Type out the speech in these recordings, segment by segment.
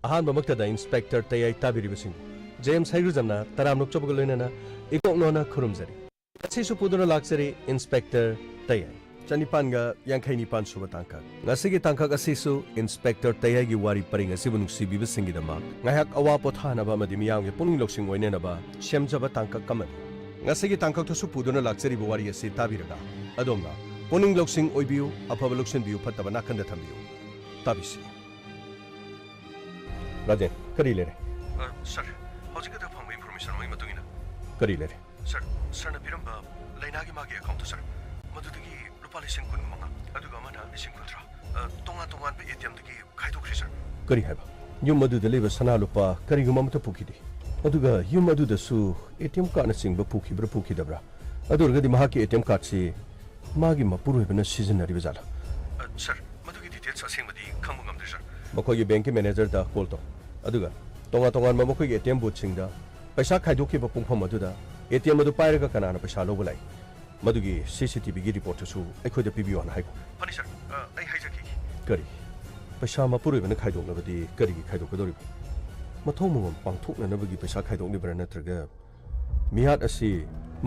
ꯑꯍꯥꯟꯕꯃꯛꯇꯗ inspector ꯇꯌꯥꯏ ꯇꯥꯕꯤꯔꯤꯕꯁꯤꯡ James ꯍꯩꯔꯨꯖꯝꯅ ꯇꯔꯥꯝꯅ ꯅꯣꯛꯆꯕꯒ ꯂꯣꯏꯅꯅ ꯏꯀꯣꯛꯅꯣꯅ ꯈꯨꯔꯨꯝꯖꯔꯤ ꯉꯁꯤꯁꯨ ꯄꯨꯗꯨꯅ ꯂꯥꯛꯆꯔꯤ ꯏꯟꯁꯄꯦꯛꯇꯔ ꯇꯌꯥꯏ ꯆꯅꯤꯄꯥꯟꯒ ꯌꯥꯡꯈꯩꯅꯤꯄꯥꯟ ꯁꯨꯕ ꯇꯥꯡꯀꯛ ꯉꯁꯤꯒꯤ ꯇꯥꯡꯀꯛ ꯑꯁꯤꯁꯨ ꯏꯟꯁꯄꯦꯛꯇꯔ ꯇꯌꯥꯏꯒꯤ ꯋꯥꯔꯤ ꯄꯔꯤꯡ ꯑꯁꯤꯕꯨ ꯅꯨꯡꯁꯤꯕꯤꯕꯁꯤꯡꯒꯤꯗꯃꯛ ꯉꯥꯏꯍꯥꯛ ꯑꯋꯥ ꯄꯣꯊꯥꯅꯕ ꯑꯃꯗꯤ ꯃꯤꯌꯥꯝꯒꯤ ꯄꯨꯛꯅꯤꯡ ꯂꯧꯁꯤꯡ ꯑꯣꯏꯅꯅꯕ ꯁꯦꯝꯖꯕ ꯇꯥꯡꯀꯛ ꯑꯃꯅꯤ ꯉꯁꯤꯒꯤ ꯇꯥꯡꯀꯛꯇꯁꯨ ꯄꯨꯗꯨꯅ ꯂꯥꯛꯆꯔꯤꯕ ꯋꯥꯔꯤ ꯑꯁꯤ ꯇꯥꯕꯤꯔꯒ ꯑꯗꯣꯝꯅ ꯄꯨꯛꯅꯤꯡ ꯂꯧꯁꯤꯡ ꯑꯣꯏꯕꯤꯌꯨ ꯑꯐꯕ ꯂꯧꯁꯤꯟꯕꯤꯌꯨ ꯐꯠꯇꯕ ꯅꯥꯀꯟꯗ ꯊꯝꯕꯤꯌꯨ ꯇꯥꯕꯤꯁꯤ राजेन करी ले रहे सर हौजिक द फंग इन्फॉर्मेशन मै मतुगिना करी ले रहे सर सरना पिरंबा लाइनागी मागे अकाउंट सर मदुदगी रुपा लिसिंग कुन मंगा अदुगा मना लिसिंग कुत्रा तोंगा तोंगान पे एटीएम दगी खाइदोख्रि सर करी हाइबा युम मदुदा लेबा सना लुपा करीगुम अमता पुखिदि अदुगा युम मदुदसु एटीएम कार्ड न सिंगबा पुखिब्रा पुखिदब्रा अदुरगदि महाकी एटीएम कार्ड से मागी मपुरोइबना सिजनरिबा जाला सर मदुगी डिटेल्स असेंबदी खंगबा ngamdri सर मखोगी बैंक के मैनेजर दा कॉल तो अदुगा तोंगा तोंगान मखोगी एटीएम बूथ सिंगदा पैसा खाइदोखिबा पुंफम अदुदा एटीएम अदु पाइरगा कनाना पैसा लोबा लाई मदुगी सीसीटीवी गी रिपोर्ट सु अखोइदा पिबियो ना हाइको फनी सर आई हाइजकी करी पैसा मपुरोइबना खाइदोक्नबदी करीगी खाइदोकदोरि मथौ मगम पांथोक्ननबगी पैसा खाइदोक्निब्रा नत्रगा मिहात असि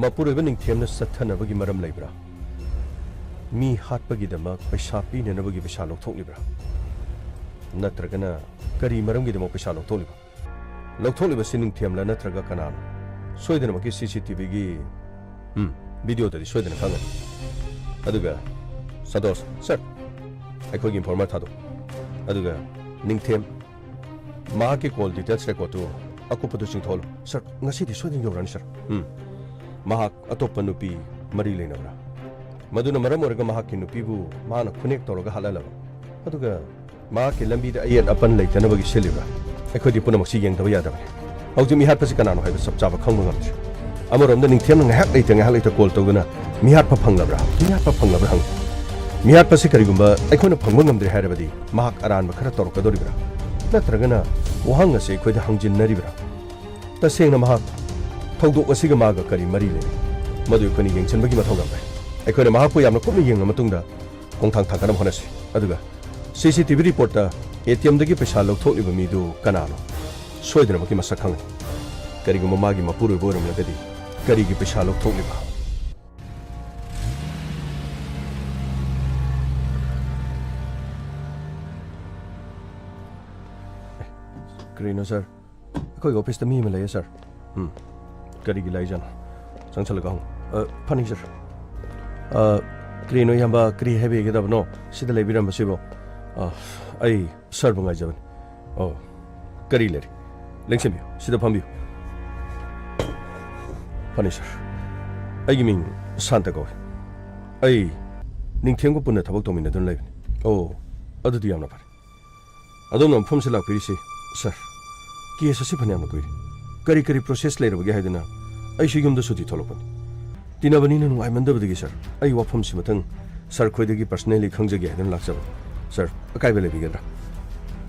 मपुरोइबा निंगथेमना सत्थनबगी मरम लैब्रा मी हाटपगिदमक पैसा पिननबगी पैसा लोथोक्निब्रा नत्रगना करी मरमगिदमक पैसा लौथोक्लिबा सिनिंगथेमला नत्रगा कनानो सोइदनमकी सीसीटीवी गी वीडियो ददि सोइदन खंगनि अदुगा सदोस सर अखोगी इन्फॉर्मर थादो अदुगा निंगथेम माकी कॉल डिटेल्स रेकॉर्ड तो अकुपदु सिंथोल सर ngasi di सोइदन योरानि sir mahak atoppa nupi mari leinabra maduna maram oraga mahak ki nupi bu mana khunek toroga halalaba aduga मा के लंबी अयेट अपन लेतनबगी सेलिब्रा अखोदी पुनमक्सी यंगदब यादबने हौजि मिहात पसि कनानो हाइबा सब चाबा खंग ngamdri अमरोम द निंगथेम ngahak leita कॉल तौगना मिहात फ फंगलब्रा मिहात फ फंगलब्रा हंग मिहात पसि करिगुंबा अखोना फंगबा ngamdri हाइरबदी mahak अरानबा खरा तौरकदोरिब्रा नत्रगना वहांग असे अखोइदा हंजिननरिब्रा तसेंगना mahak थौदोक असिगा मागा करी मरी ले मदु अखोनी यंगचनबगी मथौ गंबाय अखोना mahak पु यामना कुपनि यंगना मतुंगदा कोंथांग थांगना होनसि अदुगा सीसीटीवी रिपोर्ट एटीएम दगी पैसा लौथोक्लिबा मीदु कनानो सोइदनमकी मसक खंगनि करिगुम मागी मपुरोइबा ओरमलगदि करिगी पैसा लौथोक्लिबा करिनो सर अखोई ऑफिस मी में लय सर करिगी लाइजन चंगचलगा हूं फनी सर करिनो यंबा करि हेबेगदबनो सिदा लेबिरमबसिबो आई सर बंगाई जबन ओ करी ले लेंसबियो सिदा फंबियो फनी सर आई मिंग शांत को आई निंगथेंगो पुन्ना थबक तोमिना दन लाइबनि ओ अदुदि यामना फारे अदोम नम से लापिरिसि सर केस असि फन्यामना कुइरि करी करी प्रोसेस लेरबगे हाइदना आई सिगुमदा सुति थोलपनि तिनबनिना नुआइमन्दबदगी सर आई वाफम सिमथंग सर खोइदगी पर्सनली खंजगे हाइदन लाक्सब सर अकाइबा लेबिगद्रा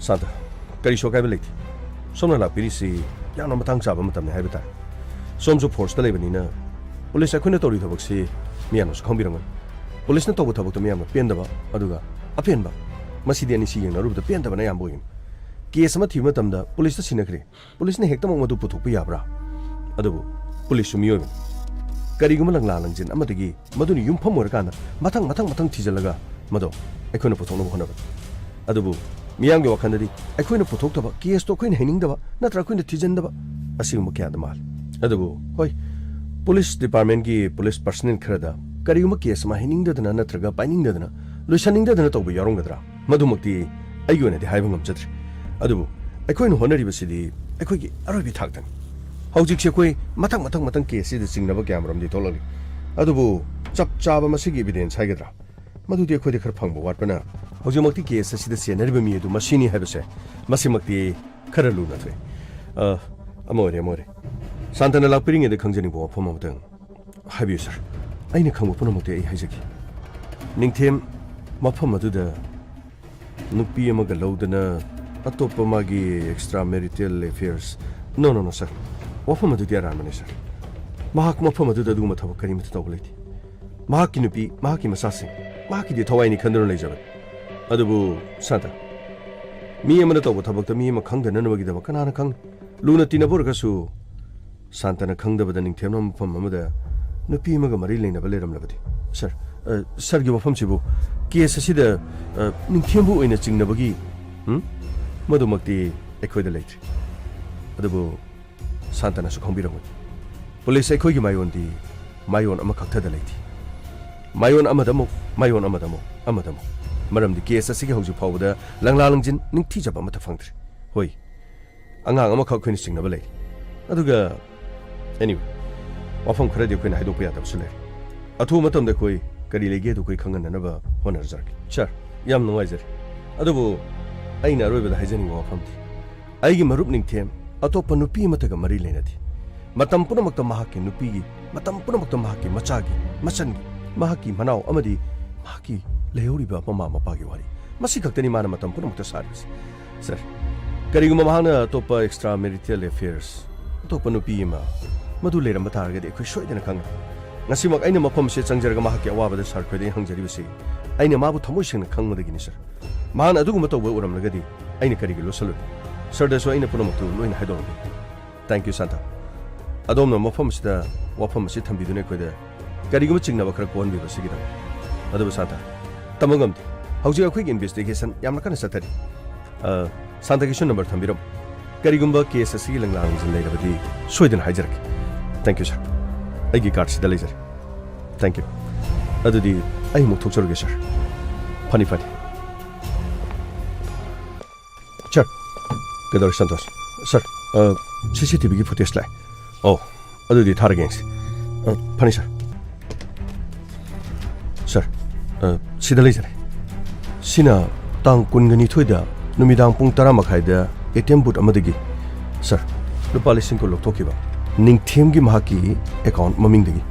सादा करी सोकाइबा लेथि सोमना लापिरिसि याना मतंग चाबा मतमने हाइबा तार सोमजो फोर्सता लेबनिना पुलिस अखोइना तौरि थबकसि मियानस खंबिरंगन पुलिसना तौबा थबकतो मियामना पेंदबा अदुगा अपेनबा मसिदि अनिसि यंगनरुबदा पेंदबना याम बोइन केस अमा थिबा मतमदा पुलिसता सिनखरे पुलिसना हेक्तमक मदु पुथोकपा याब्रा अदुबु पुलिस सुमियोबन करिगुम लंगला लंजिन अमदगी मदुनि युमफम ओरकाना मथंग मथंग मथंग थिजलगा मदो अखोइना पुथोकनबो होनबा अदुबु मियांगे वखंददि अखोइना पुथोकतबा केस तो अखोइना हेनिंगदबा नत्रा अखोइना थिजनदबा असिगुम क्याद माल अदुबु होय पुलिस डिपार्टमेंट की पुलिस पर्सनल खरदा करिगुम केस मा हेनिंगदना नत्रगा पाइनिंगदना लोइसनिंगदना तौबा यारोंगदरा मदुमक्ति अयगोनेदि हाइबा ngamjadri अदुबु अखोइना होनरिबसिदि अखोइगी अरोबि थाक्तन हौजिकसे कोइ मथंग मथंग मथंग केस सिदि चिंगनबा क्यामरमदि तोललि अदुबु चप चाबा मसिगी एविडेंस हाइगद्रा मदुदि अखोइदि खर फंगबा वाटपना हौजिमक्ति केस सिदा सेनरिबा मी अदु मसिनी हाइबसे मसिमक्ति खर लुना थ्रे अमोरे शांतना लापिरिंगेदि खंजनि बो फम अमतंग हाइबियो सर आइना खंगबा पुनमक्ति आई हाइजकी निंगथेम मफम अदुदा नुपी अमगा लौदना अतोप्पा मागी एक्स्ट्रा मैरिटल अफेयर्स नो सर वफम अदुदि अरानमने सर महाक मफम अदुदा दुगुमा थबक करिमत तौबा लेथि महाकी नुपी महाकी मसासिंग महाकी दि थवाइनि खंदर लेजबन अदुबु सादा mi amana tawba thabakta mi ama khangdananabagidaba kanana khang luna tinaborgasu santana khangdabada ningthemna mafam amada nupi amaga mari leinaba leramlabadi sir sir gi wafam sibu case asida ningthembu oina chingnabagi madumakti ekhoida leitri adabu santana su khongbiramoi police ekhoigi mayondi mayon ama khakthada leiti mayon amadamo maramdi case asigi hauju phawda langla langjin ningthi jaba mata phangtri hoi angang ama khak khini singnaba lei aduga anyway wafam khara de khoina haido pa yadab sule athu matam de khoi kari lege du khoi khangan na ba honar jar char yam nungai jar adubu aina roiba da haijani wafam ti aigi marup ningthem atopa nupi mataga mari leinati matam punamakta mahaki nupi gi matam punamakta mahaki machagi machangi mahaki manau amadi mahaki leoriba mama mapagi wari masi khaktani mana matam punamakta saris sir kariguma mahana atopa extra marital affairs atopa nupi ma madu leiramba targadi khoi soidana khang ngasimak aina mafam se changjarga mahaki awabada sar khoi hangjari bisi aina mabu thamoi singna khangmadagi ni sir mahana aduguma tawba uramlagadi aina karigi losalu sir da so aina punamaktu loina haidor thank you santa adom na mafam sida wafam si thambidune khoida kariguma chingnaba khara kon bi basigi da adu santa tamagam hauji akhoi investigation yamna kana satari santa ki number thambiram karigumba case asigi langlang jin leirabadi soidan haijarak thank you sir aigi card sida lejar thank you adudi ai muk thokchorge sir phani sir kedor santos sir cctv gi footage lai oh adudi tharageng phani sir sida lejar sina tang kungani thoida numidang pung 10 makhaida ATM booth amadagi sir lupa lising ko loktokiba ningthem gi mahaki account maming dagi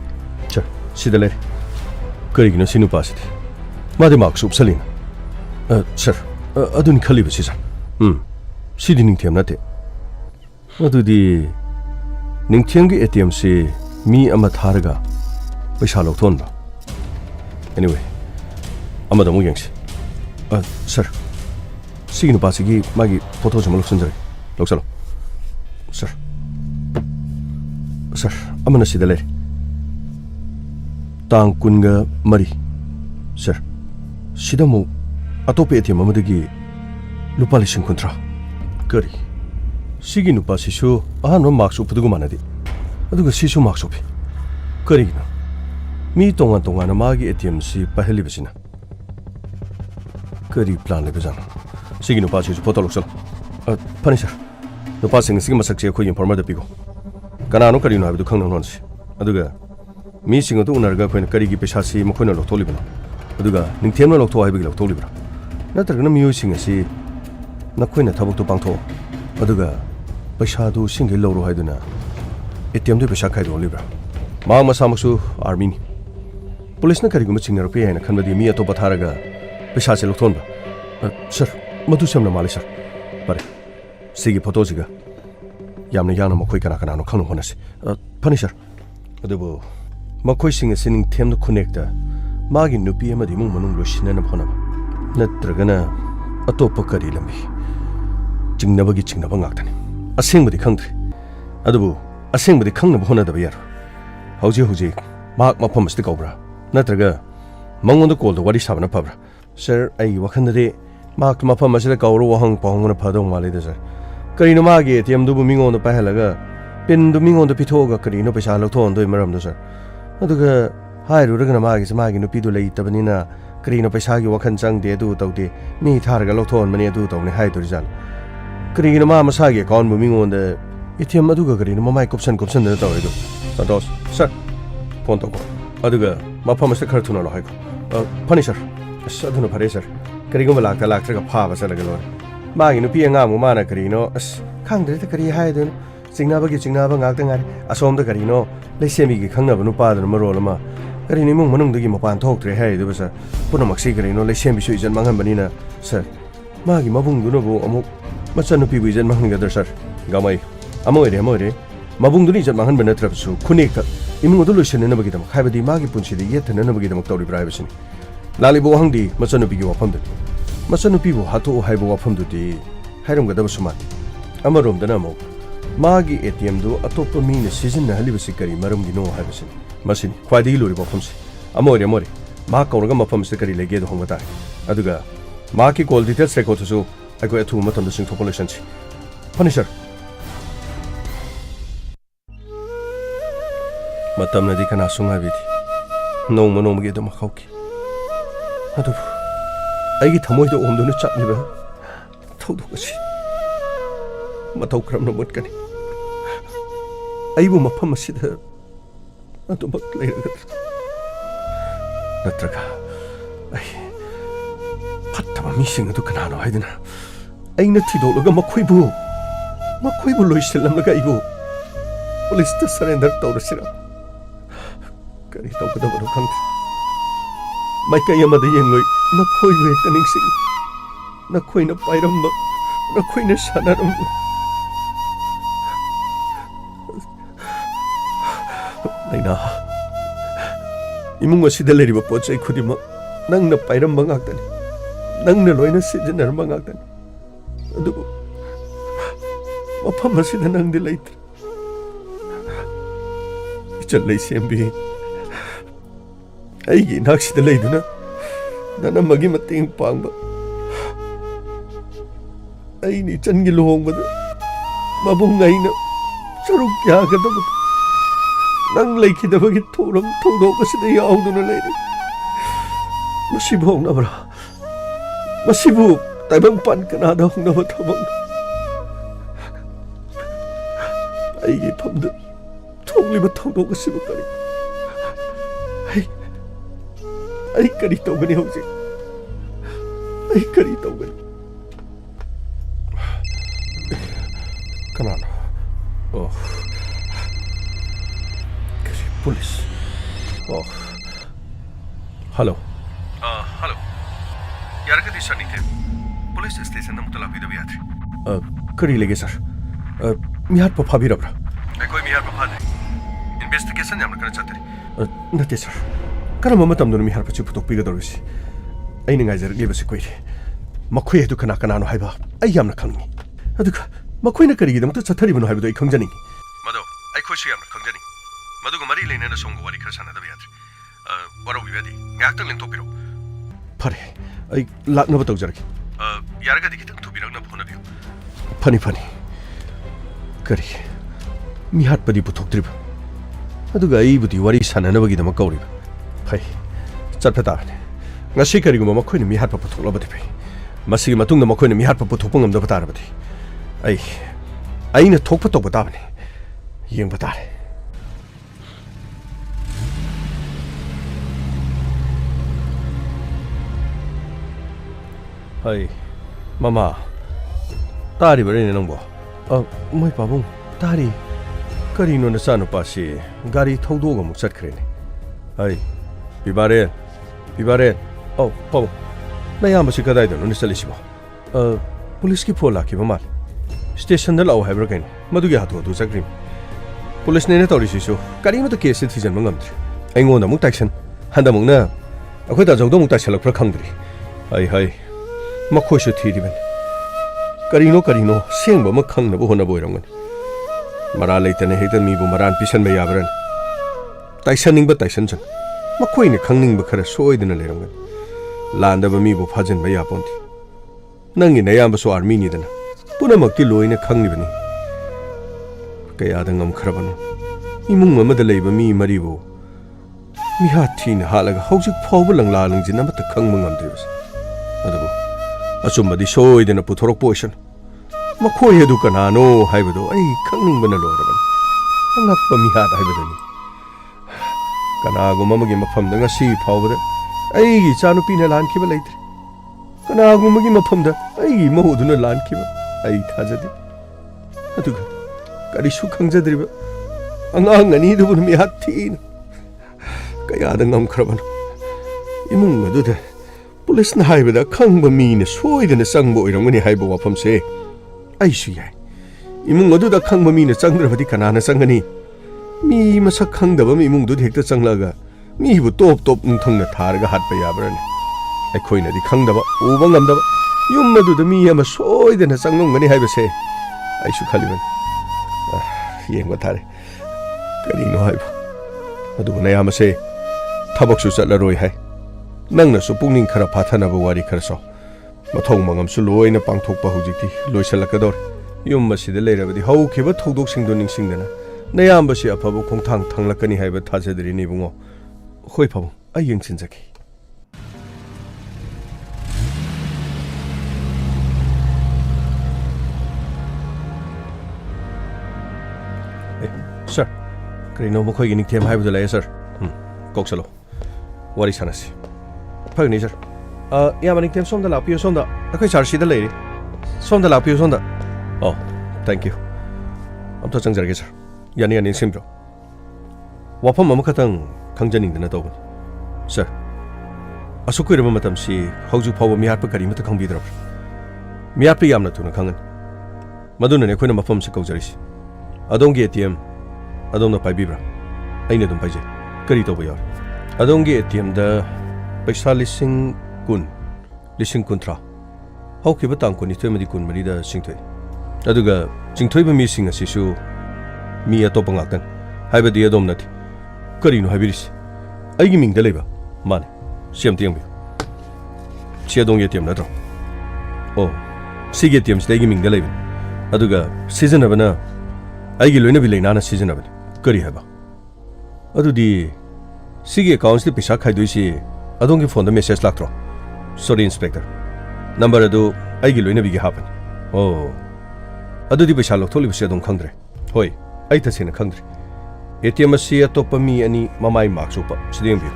sir sida le karigino sinu pasidi made mark sup salina sir adun khali basi sir sidi ningthem nate adudi ningthem gi ATM se mi ama tharaga paisa lokthon ba anyway amada mu yangsi sir Sino pasigi magi photo jama loksanjari loksalo sir amana sidale tang kunga mari sir sidamu atope ATM amadagi lupa lising kontra kari sigi nupa sisu ahano marks upudugu manadi aduga sisu marks upi kari na mi tonga magi ATM si paheli basina kari plan le bazana Sigi no pass photo loksal Punisher no passing sigi masak che khoi informer da pigo kana no kari no habidu khang non si aduga mi singo to unarga khoina kari gi pesa si mokhoina lo tholi bana aduga ningthem no lokto haibigi lo tholi bra natarga mi using si na khoina thabuk to pangtho aduga pesa du singi lo ro haiduna ATM de pesa khai ro libra ma masamaksu army ni police na kari gu maching na pe haina khanbadi mi ato batharaga pesa se lokthon ba sir madu samna mali sir pare sigi photo jiga yamna yana makhoi kana no khang honase phani sir adubo makhoi sing sining them no connect da magi nupi amadi mung manung lo shinana phona natragana atopa kari lambi chingnaba ngaktani asengbadi khangdri adubo asengbadi khangna phona da yar hauji mak mafam asti kaubra natraga mangonda call da wari sabana pabra sir ai wakhandare mak mafam asida kauru wahang pahongna phadong malida sir karino magi ATM du mingon da pahalaga pin du mingon da pithoga karino paisa lokthon doi maram da sir aduga hairu ragna magi no pidu lei tabanina karino paisa gi wakhan chang de du tawde mi tharga lokthon mani du tawne hai dur jal karino ma masagi account bu mingon da ATM aduga karino mamai option da tawi du santos sir phone to ko aduga mafam asida khar thuna lo hai ko phani sir sadhuna phare sir karigum laktra pha ba salaga lo magi nupi anga mu mana karino as khangdre ta kari hai den jingnaba ngak ta ngari asom da karino leisemi gi khangnaba nu pa da marol ma karini mung manung dagi mapan thoktre hai de basa puna maksi karino leisemi su ijan mangan banina sir magi mabung du no bo amuk macha nupi bu ijan mangan ga dar sir gamai amoire mabung du ni ijan mangan bana trap su khunek ta imung du loisen na bagi dam khaibadi magi punsi de yet na bagi dam tawri privacy Lalibo hangdi machanupi gi wafam du machanupi bu hatu haibo wafam du di ꯍꯥꯏꯔꯝꯒꯗꯕꯁꯨ ꯃꯥꯜꯂꯤ ꯑꯃꯔꯣꯝꯗꯅ ꯑꯃꯨꯛ ꯃꯥꯒꯤ ATMꯗꯨ ꯑꯇꯣꯞꯄ ꯃꯤꯅ ꯁꯤꯖꯤꯟꯅꯍꯜꯂꯤꯕꯁꯤ ꯀꯔꯤ ꯃꯔꯝꯒꯤꯅꯣ ꯍꯥꯏꯕꯁꯤꯅꯤ ꯃꯁꯤꯅꯤ ꯈ꯭ꯋꯥꯏꯗꯒꯤ ꯂꯨꯔꯤꯕ ꯋꯥꯐꯝꯁꯤ ꯑꯃ ꯑꯣꯏꯔꯦ ꯃꯍꯥꯛ ꯀꯧꯔꯒ ꯃꯐꯝꯁꯤꯗ ꯀꯔꯤ ꯂꯩꯒꯦꯗꯣ ꯍꯪꯕ ꯇꯥꯔꯦ ꯑꯗꯨꯒ ꯃꯍꯥꯛꯀꯤ ꯀꯣꯜ ꯗꯤꯇꯦꯜꯁ ꯔꯦꯀꯣꯔꯗꯇꯨꯁꯨ ꯑꯩꯈꯣꯏ ꯑꯊꯨꯕ ꯃꯇꯝꯗ ꯆꯤꯡꯊꯣꯛꯄ ꯂꯣꯏꯁꯤꯟꯁꯤ ꯐꯅꯤ ꯁꯔ ꯃꯇꯝꯅꯗꯤ ꯀꯅꯥꯁꯨ ꯉꯥꯏꯕꯤꯗꯦ ꯅꯣꯡꯃ ꯅꯣꯡꯃꯒꯤ ꯑꯗꯨꯝ ꯍꯧꯈꯤ ꯑꯗꯨꯕꯨ ꯑꯩꯒꯤ ꯊꯃꯣꯏꯗ ꯑꯣꯝꯗꯨꯅ ꯆꯠꯂꯤꯕ ꯊꯧꯗꯣꯛ ꯑꯁꯤ ꯃꯇꯧ ꯀꯔꯝꯅ ꯃꯨꯠꯀꯅꯤ ꯑꯩꯕꯨ ꯃꯐꯝ ꯑꯁꯤꯗ ꯑꯗꯨꯃꯛ ꯂꯩꯔꯒꯗ꯭ꯔꯥ ꯅꯠꯇ꯭ꯔꯒ ꯑꯩ ꯐꯠꯇꯕ ꯃꯤꯁꯤꯡ ꯑꯗꯨ ꯀꯅꯥꯅꯣ ꯍꯥꯏꯗꯨꯅ ꯑꯩꯅ ꯊꯤꯗꯣꯛꯂꯒ ꯃꯈꯣꯏꯕꯨ ꯂꯣꯏꯁꯤꯜꯂꯝꯂꯒ ꯑꯩꯕꯨ ꯄꯨꯂꯤꯁꯇ ꯁꯔꯦꯟꯗꯔ ꯇꯧꯔꯁꯤꯔ ꯀꯔꯤ ꯇꯧꯒꯗꯕꯅꯣ ꯈꯪꯗꯦ ꯃꯥꯏꯀꯩ ꯑꯃꯗ ꯌꯦꯡꯂꯣꯏ ꯅꯈꯣꯏꯕꯨ ꯍꯦꯛꯇ ꯅꯤꯡꯁꯤꯡꯉꯤ ꯅꯈꯣꯏꯅ ꯄꯥꯏꯔꯝꯕ ꯅꯈꯣꯏꯅ ꯁꯥꯟꯅꯔꯝꯕ ꯂꯩꯅꯥ 이몽과 시달리리버 뽀짜이 쿠디마 낭나 빠이런 망악다니 낭나 로이나 시즌을 망악다니 누구 마파마 시다 낭들 라이트 이절 레이시 엠비 아이기 낚시들 레이드나 나는 막이 맞땡 빵바 아이니 짠기 로홍바다 마봉가이나 저렇게 하가다고 ꯅꯪ ꯂꯩꯈꯤꯗꯕꯒꯤ ꯊꯧꯗꯣꯛ ꯑꯁꯤꯗ ꯌꯥꯎꯗꯨꯅ ꯂꯩꯔꯤ ꯃꯁꯤꯕꯨ ꯍꯧꯅꯕ꯭ꯔꯥ ꯃꯁꯤꯕꯨ ꯇꯥꯏꯕꯪꯄꯥꯟ ꯀꯅꯥꯗ ꯍꯧꯅꯕ ꯊꯕꯛꯅꯣ ꯑꯩꯒꯤ ꯐꯝꯗ ꯊꯣꯛꯂꯤꯕ ꯊꯧꯗꯣꯛ ꯑꯁꯤꯕꯨ ꯀꯔꯤ ꯑꯩ ꯀꯔꯤ ꯇꯧꯒꯅꯤ ꯍꯧꯖꯤꯛ ꯑꯩ ꯀꯔꯤ ꯇꯧꯒꯅꯤ ꯀꯅꯥꯅꯣ ꯑꯣ Police. Oh. Hello. Hello. Yargadi Sanite. Police station na mutala bida biyatri. Kari lege sir. Mihar pa phabira bra. Koi mihar pa phade. Investigation yamna kana chatri. Nate sir. Kara mama tamduna mihar pa chuputok piga dorisi. Aina ngaijar lebasi koire. Makhoi edu kana kana no haiba. Ai yamna khangni. Aduka makhoi na kari gidam ta chathari bano haiba do ai khangjani. Mado ai khoshi yamna khangjani. मधुग मरी लेने न song वाली खरसाना दबे यात्री वरो विवादी ngak tang leng topiro phare ai lakna batau jarki yarga dikit tu birang na phone biu fani kari mi hat padi puthok trib aduga ai budi wari sanana bagi dama kauri phai chatpa ta ne ngasi kari guma makhoi ni mi hat pa puthok la badi phai masi matung na makhoi ni mi hat pa puthok ngam da batar badi ai na thok pa tok bata ne yeng batare Hai, Mama. Tari bare ne nangbo. Mai pabung. Tari. Kari no na sanu pasi. Gari thodo ga muk sat khre ne. Hai. Bibare. Oh, pabung. Na yam basi kadai do no ni sali sibo. Police ki phone la ki mamal. Station da law hai bra kain. Madu gi hatho du sakrim. Police ne ne tori si so. Kari ma to case thi jan mangam tri. Ai ngon da muk taction. Handa muk na. Akhoi da jog do muk ta chalak phra khangdri. Hai. मखोइसु थीरिबन करिनो सेंगबो म खंगनबो होनबो इरंगन मरा लेतने हेक्ता मीबु मरान पिसनबा याबरन ताइसनिंगबा ताइसनजन मखोइने खंगनिंगबा खरा सोइदना लेरंगन लांदबा मीबु फाजनबा यापोंति नंगी नयामबसु army निदना पुनमक्ति लोइने खंगलिबनि कयादा ngam इमुंग ममदा लेबा मी मरिबो मिहा थीन हालगा हौजिक फावबा लंगला लंजिन अमत खंगम ngamद्रिबस adobo असुम्बदी सोइदना पुथोरक Poisson मखोइ अदु कनानो हाइबदो ai खंगनिंगबना लोरबन angappa mihat haibadani कनागुम ममगी मफमदा ngasi फावबदा ai चानुपीना लानखिबा लेत्रे कनागुमगी मफमदा ai महुदुना लानखिबा ai थाजदि अदुगा करिसु खंगजद्रिबा angang ani dubun mihat thin kayada ngamkhraban imung aduda police ना हाइबदा खंगबा मीने सोइदना चंगबो ओइरंगनि हाइबो वाफमसे आइसु याय इमुंग अदुदा खंगबा मीने चंगद्रबदि कनाना चंगनि मी मसक खंगदबा इमुंग दु हेक्ता चंगलागा मीबु टॉप नुथंगना थारगा हाटबा याबरने अखोइनदि खंगदबा उबा ngamदबा ꯌꯨꯝ ꯑꯗꯨꯗ ꯃꯤ ꯑꯃ ꯁꯣꯏꯗꯅ ꯆꯪꯉꯝꯒꯅꯤ ꯍꯥꯏꯕꯁꯦ ꯑꯩꯁꯨ ꯈꯜꯂꯤꯕꯅꯤ ꯌꯦꯡꯕ ꯇꯥꯔꯦ ꯀꯔꯤꯅꯣ ꯍꯥꯏꯕ ꯑꯗꯨꯕꯨ ꯅꯌꯥꯝꯕꯁꯦ ꯊꯕꯛꯁꯨ ꯆꯠꯂꯔꯣꯏ ꯍꯥꯏ ꯅꯪꯅꯁꯨ ꯄꯨꯛꯅꯤꯡ ꯈꯔ ꯐꯥꯊꯅꯕ ꯋꯥꯔꯤ ꯈꯔ ꯁꯥꯎ ꯃꯊꯧ ꯃꯉꯝꯁꯨ ꯂꯣꯏꯅ ꯄꯥꯡꯊꯣꯛꯄ ꯍꯧꯖꯤꯛꯇꯤ ꯂꯣꯏꯁꯤꯜꯂꯛꯀꯗꯧꯔꯦ ꯌꯨꯝ ꯑꯁꯤꯗ ꯂꯩꯔꯕꯗꯤ ꯍꯧꯈꯤꯕ ꯊꯧꯗꯣꯛꯁꯤꯡꯗꯨ ꯅꯤꯡꯁꯤꯡꯗꯅ ꯅꯌꯥꯝꯕꯁꯤ ꯑꯐꯕ ꯈꯣꯡꯊꯥꯡ ꯊꯥꯡꯂꯛꯀꯅꯤ ꯍꯥꯏꯕ ꯊꯥꯖꯗ꯭ꯔꯤꯅꯤ ꯏꯕꯨꯡꯉꯣ ꯍꯣꯏ ꯄꯥꯕꯨꯡ ꯑꯩ ꯌꯦꯡꯁꯤꯟꯖꯒꯦ ꯁꯔ ꯀꯔꯤꯅꯣ ꯃꯈꯣꯏꯒꯤ ꯅꯤꯡꯊꯦꯝ ꯍꯥꯏꯕꯗꯨ ꯂꯩꯌꯦ ꯁꯔ ꯀꯧꯁꯜꯂꯣ ꯋꯥꯔꯤ ꯁꯥꯟꯅꯁꯤ ꯐꯒꯅꯤ ꯁꯔ ꯏꯌꯥꯝꯕ ꯅꯤꯡꯊꯦꯝ ꯁꯣꯝꯗ ꯂꯥꯛꯄꯤꯌꯨ ꯁꯣꯝꯗ ꯑꯩꯈꯣꯏ ꯁꯥꯔ ꯁꯤꯗ ꯂꯩꯔꯤ ꯁꯣꯝꯗ ꯂꯥꯛꯄꯤꯌꯨ ꯁꯣꯝꯗ ꯑꯣ ꯊꯦꯡꯛ ꯌꯨ ꯑꯝꯇ ꯆꯪꯖꯔꯒꯦ ꯁꯔ ꯌꯥꯅꯤ ꯌꯥꯅꯤ ꯁꯤꯡꯕ꯭ꯔꯣ ꯋꯥꯐꯝ ꯑꯃꯈꯛꯇꯪ ꯈꯪꯖꯅꯤꯡꯗꯅ ꯇꯧꯕꯅꯤ ꯁꯔ ꯑꯁꯨꯛ ꯀꯨꯏꯔꯕ ꯃꯇꯝꯁꯤ ꯍꯧꯖꯤꯛ ꯐꯥꯎꯕ ꯃꯤꯌꯥꯠꯄ ꯀꯔꯤꯃꯠꯇ ꯈꯪꯕꯤꯗ꯭ꯔꯕ꯭ꯔꯥ ꯃꯤꯌꯥꯠꯄ ꯌꯥꯝꯅ ꯊꯨꯅ ꯈꯪꯒꯅꯤ ꯃꯗꯨꯅꯅꯦ ꯑꯩꯈꯣꯏꯅ ꯃꯐꯝꯁꯤ ꯀꯧꯖꯔꯤꯁꯤ ꯑꯗꯣꯝꯒꯤ ATM ꯑꯗꯣꯝꯅ ꯄꯥꯏꯕꯤꯕ꯭ꯔꯥ ꯑꯩꯅ ꯑꯗꯨꯝ ꯄꯥꯏꯖꯩ ꯀꯔꯤ ꯇꯧꯕ ꯌꯥꯎꯔꯦ ꯑꯗꯣꯝꯒꯤ ATMꯗ ꯄꯩꯁꯥ 10,000 ꯍꯧꯈꯤꯕ ꯇꯥꯡ 22 ꯑꯃꯗꯤ 24ꯗ ꯆꯤꯡꯊꯣꯛꯏ ꯑꯗꯨꯒ ꯆꯤꯡꯊꯣꯛꯏꯕ ꯃꯤꯁꯤꯡ ꯑꯁꯤꯁꯨ ꯃꯤ ꯑꯇꯣꯞꯄ ꯉꯥꯛꯇꯅꯤ ꯍꯥꯏꯕꯗꯤ ꯑꯗꯣꯝ ꯅꯠꯇꯦ ꯀꯔꯤꯅꯣ ꯍꯥꯏꯕꯤꯔꯤꯁꯤ ꯑꯩꯒꯤ ꯃꯤꯡꯗ ꯂꯩꯕ ꯃꯥꯅꯦ ꯁꯤ ꯑꯝꯇ ꯌꯦꯡꯕꯤꯌꯨ ꯁꯤ ꯑꯗꯣꯝꯒꯤ ATM ꯅꯠꯇ꯭ꯔꯣ ꯑꯣ ꯁꯤꯒꯤ ATMꯁꯤꯗ ꯑꯩꯒꯤ ꯃꯤꯡꯗ ꯂꯩꯕꯅꯤ ꯑꯗꯨꯒ ꯁꯤꯖꯤꯟꯅꯕꯅ ꯑꯩꯒꯤ ꯂꯣꯏꯅꯕꯤ ꯂꯩꯅꯥꯅ ꯁꯤꯖꯤꯟꯅꯕꯅꯤ ꯀꯔꯤ ꯍꯥꯏꯕ ꯑꯗꯨꯗꯤ ꯁꯤꯒꯤ ꯑꯦꯀꯥꯎꯟꯁꯤꯗ ꯄꯩꯁꯥ ꯈꯥꯏꯗꯣꯏꯁꯤ ꯑꯗꯣꯝꯒꯤ ꯐꯣꯟꯗ ꯃꯦꯁꯦꯖ ꯂꯥꯛꯇ꯭ꯔꯣ ꯁꯣꯔꯤ ꯏꯟꯁꯄꯦꯛꯇꯔ ꯅꯝꯕꯔ ꯑꯗꯨ ꯑꯩꯒꯤ ꯂꯣꯏꯅꯕꯤꯒꯤ ꯍꯥꯞꯄꯅꯤ ꯑꯣ ꯑꯗꯨꯗꯤ ꯄꯩꯁꯥ ꯂꯧꯊꯣꯛꯂꯤꯕꯁꯤ ꯑꯗꯨꯝ ꯈꯪꯗ꯭ꯔꯦ ꯍꯣꯏ ꯑꯩ ꯇꯁꯦꯡꯅ ꯈꯪꯗ꯭ꯔꯦ ATM ꯑꯁꯤ ꯑꯇꯣꯞꯄ ꯃꯤ ꯑꯅꯤ ꯃꯃꯥꯏ ꯃꯥꯛꯁ ꯎꯞꯄ ꯁꯤꯗ ꯌꯦꯡꯕꯤꯌꯨ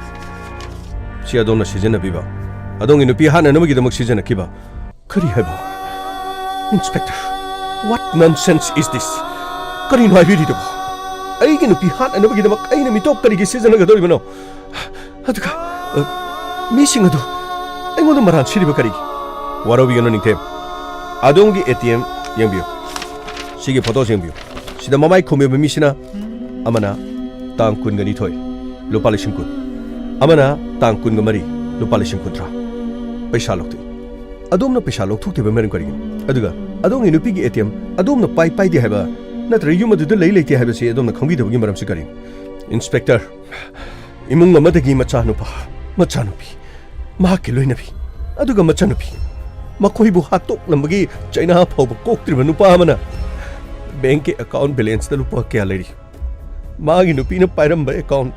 ꯁꯤ ꯑꯗꯣꯝꯅ ꯁꯤꯖꯤꯟꯅꯕꯤꯕ ꯑꯗꯣꯝꯒꯤ ꯅꯨꯄꯤ ꯍꯥꯠꯅꯅꯕꯒꯤꯗꯃꯛ ꯁꯤꯖꯤꯟꯅꯈꯤꯕ ꯀꯔꯤ ꯍꯥꯏꯕ inspector what nonsense is this ꯀꯔꯤꯅꯣ ꯍꯥꯏꯕꯤꯔꯤꯗꯨꯕꯣ ꯑꯩꯒꯤ ꯅꯨꯄꯤ ꯍꯥꯠꯅꯅꯕꯒꯤꯗꯃꯛ ꯑꯩꯅ ꯃꯤꯇꯣꯞ ꯀꯔꯤꯒꯤ ꯁꯤꯖꯤꯟꯅꯒꯗꯧꯔꯤꯕꯅꯣ ꯑꯗꯨꯒ ꯃꯤꯁꯤꯡ ꯑꯗꯨ ꯑꯩꯉꯣꯟꯗ ꯃꯔꯥꯟ ꯁꯤꯔꯤꯕ ꯀꯔꯤꯒꯤ ꯋꯥꯔꯧꯕꯤꯒꯅꯨ ꯅꯤꯡꯊꯦꯝ ꯑꯗꯣꯝꯒꯤ ATM ꯌꯦꯡꯕꯤꯌꯨ ꯁꯤꯒꯤ ꯐꯣꯇꯣꯁꯤ ꯌꯦꯡꯕꯤꯌꯨ ꯁꯤꯗ ꯃꯃꯥꯏ ꯈꯨꯝꯃꯤꯕ ꯃꯤꯁꯤꯅ ꯑꯃꯅ ꯇꯥꯡ 22 ꯂꯨꯄꯥ 10,000 ꯑꯃꯅ ꯇꯥꯡ 23 ꯂꯨꯄꯥ 10,000 ꯄꯩꯁꯥ ꯂꯧꯊꯣꯛꯏ ꯑꯗꯣꯝꯅ ꯄꯩꯁꯥ ꯂꯧꯊꯣꯛꯇꯤꯕ ꯃꯔꯝ ꯀꯔꯤꯒꯤꯅꯣ ꯑꯗꯨꯒ ꯑꯗꯣꯝꯒꯤ ꯅꯨꯄꯤꯒꯤ ATM ꯑꯗꯣꯝꯅ ꯄꯥꯏꯗꯦ ꯍꯥꯏꯕ ꯅꯠꯇ꯭ꯔꯒ ꯌꯨꯝ ꯑꯗꯨꯗ ꯂꯩꯇꯦ ꯍꯥꯏꯕꯁꯤ ꯑꯗꯣꯝꯅ ꯈꯪꯕꯤꯗꯕꯒꯤ ꯃꯔꯝꯁꯤ ꯀꯔꯤꯅꯣ ꯏꯟꯁꯄꯦꯛꯇꯔ ꯏꯃꯨꯡ ꯑꯃꯗꯒꯤ ꯃꯆꯥꯅꯨꯄꯤ ꯃꯍꯥꯛꯀꯤ ꯂꯣꯏꯅꯕꯤ ꯑꯗꯨꯒ ꯃꯆꯥꯅꯨꯄꯤ ꯃꯈꯣꯏꯕꯨ ꯍꯥꯠꯇꯣꯛꯂꯝꯕꯒꯤ ꯆꯩꯅꯥ ꯐꯥꯎꯕ ꯀꯣꯛꯇ꯭ꯔꯤꯕ ꯅꯨꯄꯥ ꯑꯃꯅ ꯕꯦꯡꯀꯤ ꯑꯦꯀꯥꯎꯟ ꯕꯦꯂꯦꯟꯁꯇ ꯂꯨꯄꯥ ꯀꯌꯥ ꯂꯩꯔꯤ ꯃꯥꯒꯤ ꯅꯨꯄꯤꯅ ꯄꯥꯏꯔꯝꯕ ꯑꯦꯀꯥꯎꯟ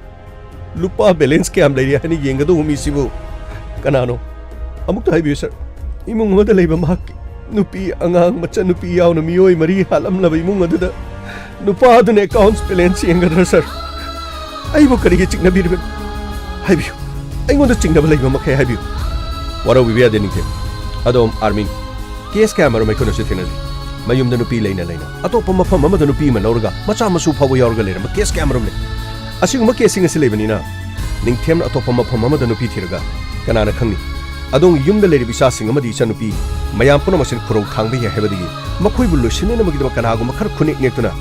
ꯂꯨꯄꯥ ꯕꯦꯂꯦꯟꯁ ꯀꯌꯥꯝ ꯂꯩꯔꯤ ꯍꯥꯏꯅ ꯌꯦꯡꯒꯗꯧꯕ ꯃꯤꯁꯤꯕꯨ ꯀꯅꯥꯅꯣ ꯑꯃꯨꯛꯇ ꯍꯥꯏꯕꯤꯌꯨ ꯁꯔ ꯏꯃꯨꯡ ꯑꯃꯗ ꯂꯩꯕ ꯃꯍꯥꯛꯀꯤ ꯅꯨꯄꯤ ꯑꯉꯥꯡ ꯃꯆꯥꯅꯨꯄꯤ ꯌꯥꯎꯅ ꯃꯤꯑꯣꯏ 4 ꯍꯥꯠꯂꯝꯂꯕ ꯏꯃꯨꯡ ꯑꯗꯨꯗ ꯅꯨꯄꯥ ꯑꯗꯨꯅ ꯑꯦꯀꯥꯎꯟ ꯕꯦꯂꯦꯟꯁ ꯌꯦꯡꯒꯗ꯭ꯔꯥ ꯁꯔ ꯑꯩꯕꯨ ꯀꯔꯤꯒꯤ ꯆꯤꯡꯅꯕꯤꯔꯤꯕꯅꯣ ꯍꯥꯏꯕꯤꯌꯨ ꯑꯩꯉꯣꯟꯗ ꯆꯤꯡꯅꯕ ꯂꯩꯕ ꯃꯈꯩ ꯍꯥꯏꯕꯤꯌꯨ ꯋꯥꯔꯧꯕꯤꯕ ꯌꯥꯗꯦ ꯅꯤꯡꯊꯦꯝ ꯑꯗꯣꯝ ꯑꯥꯔꯃꯤꯅꯤ ꯀꯦꯁ ꯀꯌꯥꯃꯔꯨꯝ ꯑꯩꯈꯣꯏꯅꯁꯨ ꯊꯦꯡꯅꯔꯤ ꯃꯌꯨꯝꯗ ꯅꯨꯄꯤ ꯂꯩꯅ ꯑꯇꯣꯞꯄ ꯃꯐꯝ ꯑꯃꯗ ꯅꯨꯄꯤ ꯑꯃ ꯂꯧꯔꯒ ꯃꯆꯥ ꯃꯁꯨ ꯐꯥꯎꯕ ꯌꯥꯎꯔꯒ ꯂꯩꯔꯝꯕ ꯀꯦꯁ ꯀꯌꯥꯃꯔꯨꯝ ꯂꯩ ꯑꯁꯤꯒꯨꯝꯕ ꯀꯦꯁꯁꯤꯡ ꯑꯁꯤ ꯂꯩꯕꯅꯤꯅ ꯅꯤꯡꯊꯦꯝꯅ ꯑꯇꯣꯞꯄ ꯃꯐꯝ ꯑꯃꯗ ꯅꯨꯄꯤ ꯊꯤꯔꯒ ꯀꯅꯥꯅ ꯈꯪꯅꯤ ꯑꯗꯣꯝꯒꯤ ꯌꯨꯝꯗ ꯂꯩꯔꯤꯕ ꯏꯆꯥꯁꯤꯡ ꯑꯃꯗꯤ ꯏꯆꯥꯅꯨꯄꯤ ꯃꯌꯥꯝ ꯄꯨꯝꯅꯃꯛꯁꯤꯅ ꯈꯨꯔꯧ ꯊꯥꯡꯕ ꯌꯥꯏ ꯍꯥꯏꯕꯗꯒꯤ ꯃꯈꯣꯏꯕꯨ ꯂꯣꯏꯁꯤꯟꯅꯅꯕꯒꯤꯗꯃꯛ ꯀꯅꯥꯒꯨꯝꯕ ꯈꯔ ꯈꯨꯅꯦꯛ ꯅꯦꯛꯇꯨꯅ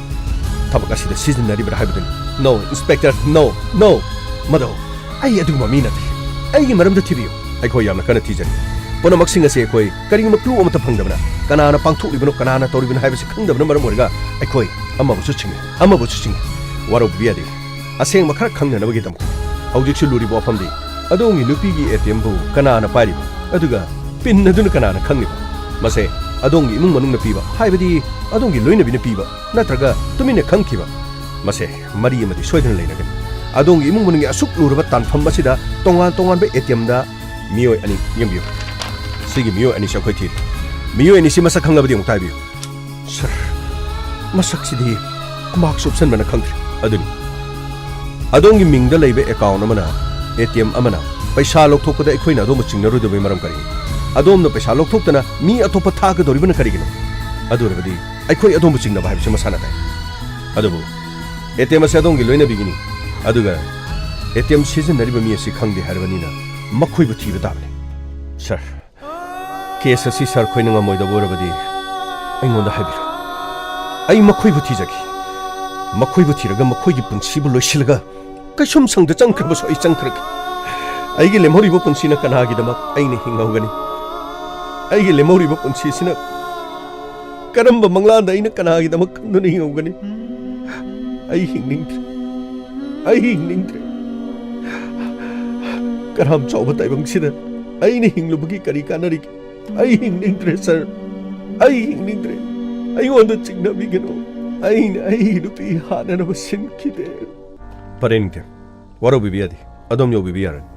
ꯊꯕꯛ ꯑꯁꯤꯗ ꯁꯤꯖꯤꯟꯅꯔꯤꯕ꯭ꯔꯥ ꯍꯥꯏꯕꯗꯨꯅꯤ ꯅꯣ ꯏꯟꯁꯄꯦꯛꯇꯔ ꯅꯣ ꯃꯗꯣ ꯑꯩ ꯑꯗꯨꯒꯨꯝꯕ ꯃꯤ ꯅꯠꯇꯦ ꯑꯩꯒꯤ ꯃꯔꯝꯗ ꯊꯤꯕꯤꯌꯨ ꯑꯩꯈꯣꯏ ꯌꯥꯝꯅ ꯀꯟꯅ ꯊꯤꯖꯔꯤ ꯄꯨꯝꯅꯃꯛꯁꯤꯡ ꯑꯁꯤ ꯑꯩꯈꯣꯏ ꯀꯔꯤꯒꯨꯝꯕ ꯀ꯭ꯂꯨ ꯑꯃꯠꯇ ꯐꯪꯗꯕꯅ ꯀꯅꯥꯅ ꯄꯥꯡꯊꯣꯛꯂꯤꯕꯅꯣ ꯀꯅꯥꯅ ꯇꯧꯔꯤꯕꯅꯣ ꯍꯥꯏꯕꯁꯤ ꯈꯪꯗꯕꯅ ꯃꯔꯝ ꯑꯣꯏꯔꯒ ꯑꯩꯈꯣꯏ ꯑꯃꯕꯨꯁꯨ ꯆꯤꯡꯉꯤ ꯋꯥꯔꯧꯕꯤꯕ ꯌꯥꯗꯦ ꯑꯁꯦꯡꯕ ꯈꯔ ꯈꯪꯅꯅꯕꯒꯤꯗꯃꯛ ꯍꯧꯖꯤꯛꯁꯨ ꯂꯨꯔꯤꯕ ꯋꯥꯐꯝꯗꯤ ꯑꯗꯣꯝꯒꯤ ꯅꯨꯄꯤꯒꯤ ATMꯕꯨ ꯀꯅꯥꯅ ꯄꯥꯏꯔꯤꯕ ꯑꯗꯨꯒ ꯄꯤꯟ ꯑꯗꯨꯅ ꯀꯅꯥꯅ ꯈꯪꯂꯤꯕ ꯃꯁꯦ ꯑꯗꯣꯝꯒꯤ ꯏꯃꯨꯡ ꯃꯅꯨꯡꯅ ꯄꯤꯕ ꯍꯥꯏꯕꯗꯤ ꯑꯗꯣꯝꯒꯤ ꯂꯣꯏꯅꯕꯤꯅ ꯄꯤꯕ ꯅꯠꯇ꯭ꯔꯒ ꯇꯨꯃꯤꯟꯅ ꯈꯪꯈꯤꯕ ꯃꯁꯦ ꯃꯔꯤ ꯑꯃꯗꯤ ꯁꯣꯏꯗꯅ ꯂꯩꯅꯒꯅꯤ ꯑꯗꯣꯝꯒꯤ ꯏꯃꯨꯡ ꯃꯅꯨꯡꯒꯤ ꯑꯁꯨꯛ ꯂꯨꯔꯕ ꯇꯥꯟꯐꯝ ꯑꯁꯤꯗ ꯇꯣꯉꯥꯟꯕ ATMꯗ ꯃꯤꯑꯣꯏ ꯑꯅꯤ ꯌꯦꯡꯕꯤꯌꯨ ꯁꯤꯒꯤ ꯃꯤꯑꯣꯏ ꯑꯅꯤꯁꯤ ꯑꯩꯈꯣꯏ ꯊꯤꯔꯤ ꯃꯤꯑꯣꯏ ꯑꯅꯤꯁꯤ ꯃꯁꯛꯈꯪꯂꯕꯗꯤ ꯑꯃꯨꯛꯇ ꯍꯥꯏꯕꯤꯌꯨ ꯁꯔ ꯃꯁꯛꯁꯤꯗꯤ ꯃꯥꯛꯁ ꯎꯞꯁꯟꯕꯅ ꯈꯪꯗ꯭ꯔꯤ ꯑꯗꯨꯅꯤ ꯑꯗꯣꯝꯒꯤ ꯃꯤꯡꯗ ꯂꯩꯕ ꯑꯦꯀꯥꯎꯟ ꯑꯃꯅ ATM ꯑꯃꯅ ꯄꯩꯁꯥ ꯂꯧꯊꯣꯛꯄꯗ ꯑꯩꯈꯣꯏꯅ ꯑꯗꯣꯝꯕꯨ ꯆꯤꯡꯅꯔꯣꯏꯗꯕꯒꯤ ꯃꯔꯝ ꯀꯔꯤꯅꯣ ꯑꯗꯣꯝꯅ ꯄꯩꯁꯥ ꯂꯧꯊꯣꯛꯇꯅ ꯃꯤ ꯑꯇꯣꯞꯄ ꯊꯥꯒꯗꯧꯔꯤꯕꯅ ꯀꯔꯤꯒꯤꯅꯣ ꯑꯗꯨ ꯑꯣꯏꯔꯕꯗꯤ ꯑꯩꯈꯣꯏ ꯑꯗꯣꯝꯕꯨ ꯆꯤꯡꯅꯕ ꯍꯥꯏꯕꯁꯤ ꯃꯁꯥꯅ ꯇꯥꯏ ꯑꯗꯨꯕꯨ ATM ꯑꯁꯤ ꯑꯗꯣꯝꯒꯤ ꯂꯣꯏꯅꯕꯤꯒꯤꯅꯤ ꯑꯗꯨꯒ ATM ꯁꯤꯖꯤꯟꯅꯔꯤꯕ ꯃꯤ ꯑꯁꯤ ꯈꯪꯗꯦ ꯍꯥꯏꯔꯕꯅꯤꯅ ꯃꯈꯣꯏꯕꯨ ꯊꯤꯕ ꯇꯥꯕꯅꯤ ꯁꯔ ꯀꯦꯁ ꯑꯁꯤ ꯁꯔ ꯈꯣꯏꯅ ꯉꯝꯃꯣꯏꯗꯕ ꯑꯣꯏꯔꯕꯗꯤ ꯑꯩꯉꯣꯟꯗ ꯍꯥꯏꯕꯤꯔꯣ ꯑꯩ ꯃꯈꯣꯏꯕꯨ ꯊꯤꯖꯒꯦ ꯃꯈꯣꯏꯕꯨ ꯊꯤꯔꯒ ꯃꯈꯣꯏꯒꯤ ꯄꯨꯟꯁꯤꯕꯨ ꯂꯣꯏꯁꯤꯜꯂꯒ ꯀꯩꯁꯨꯝ ꯁꯪꯗ ꯆꯪꯈ꯭ꯔꯕꯁꯨ ꯑꯩ ꯆꯪꯈ꯭ꯔꯒꯦ ꯑꯩꯒꯤ ꯂꯦꯝꯍꯧꯔꯤꯕ ꯄꯨꯟꯁꯤꯅ ꯀꯅꯥꯒꯤꯗꯃꯛ ꯑꯩꯅ ꯍꯤꯡꯍꯧꯒꯅꯤ ꯑꯩꯒꯤ ꯂꯦꯝꯍꯧꯔꯤꯕ ꯄꯨꯟꯁꯤꯁꯤꯅ ꯀꯔꯝꯕ ꯃꯪꯂꯥꯟꯗ ꯑꯩꯅ ꯀꯅꯥꯒꯤꯗꯃꯛ ꯈꯟꯗꯨꯅ ꯍꯤꯡꯍꯧꯒꯅꯤ ꯑꯩ ꯍꯤꯡꯅꯤꯡꯗ꯭ꯔꯦ ꯀꯔꯥꯝ ꯆꯥꯎꯕ ꯇꯥꯏꯕꯪꯁꯤꯗ ꯑꯩꯅ ꯍꯤꯡꯂꯨꯕꯒꯤ ꯀꯔꯤ ꯀꯥꯟꯅꯔꯤꯒꯦ ꯑꯩ ꯍꯤꯡꯅꯤꯡꯗ꯭ꯔꯦ ꯁꯔ ꯑꯩ ꯍꯤꯡꯅꯤꯡꯗ꯭ꯔꯦ ꯑꯩꯉꯣꯟꯗ ꯆꯤꯡꯅꯕꯤꯒꯅꯨ ꯑꯩꯅ ꯑꯩꯒꯤ ꯅꯨꯄꯤ ꯍꯥꯠꯅꯅꯕ ꯁꯤꯟꯈꯤꯗꯦ ꯐꯔꯦ ꯅꯤꯡꯊꯦꯝ ꯋꯥꯔꯧꯕꯤꯕ ꯌꯥꯗꯦ ꯑꯗꯣꯝ ꯌꯧꯕꯤꯕ ꯌꯥꯔꯅꯤ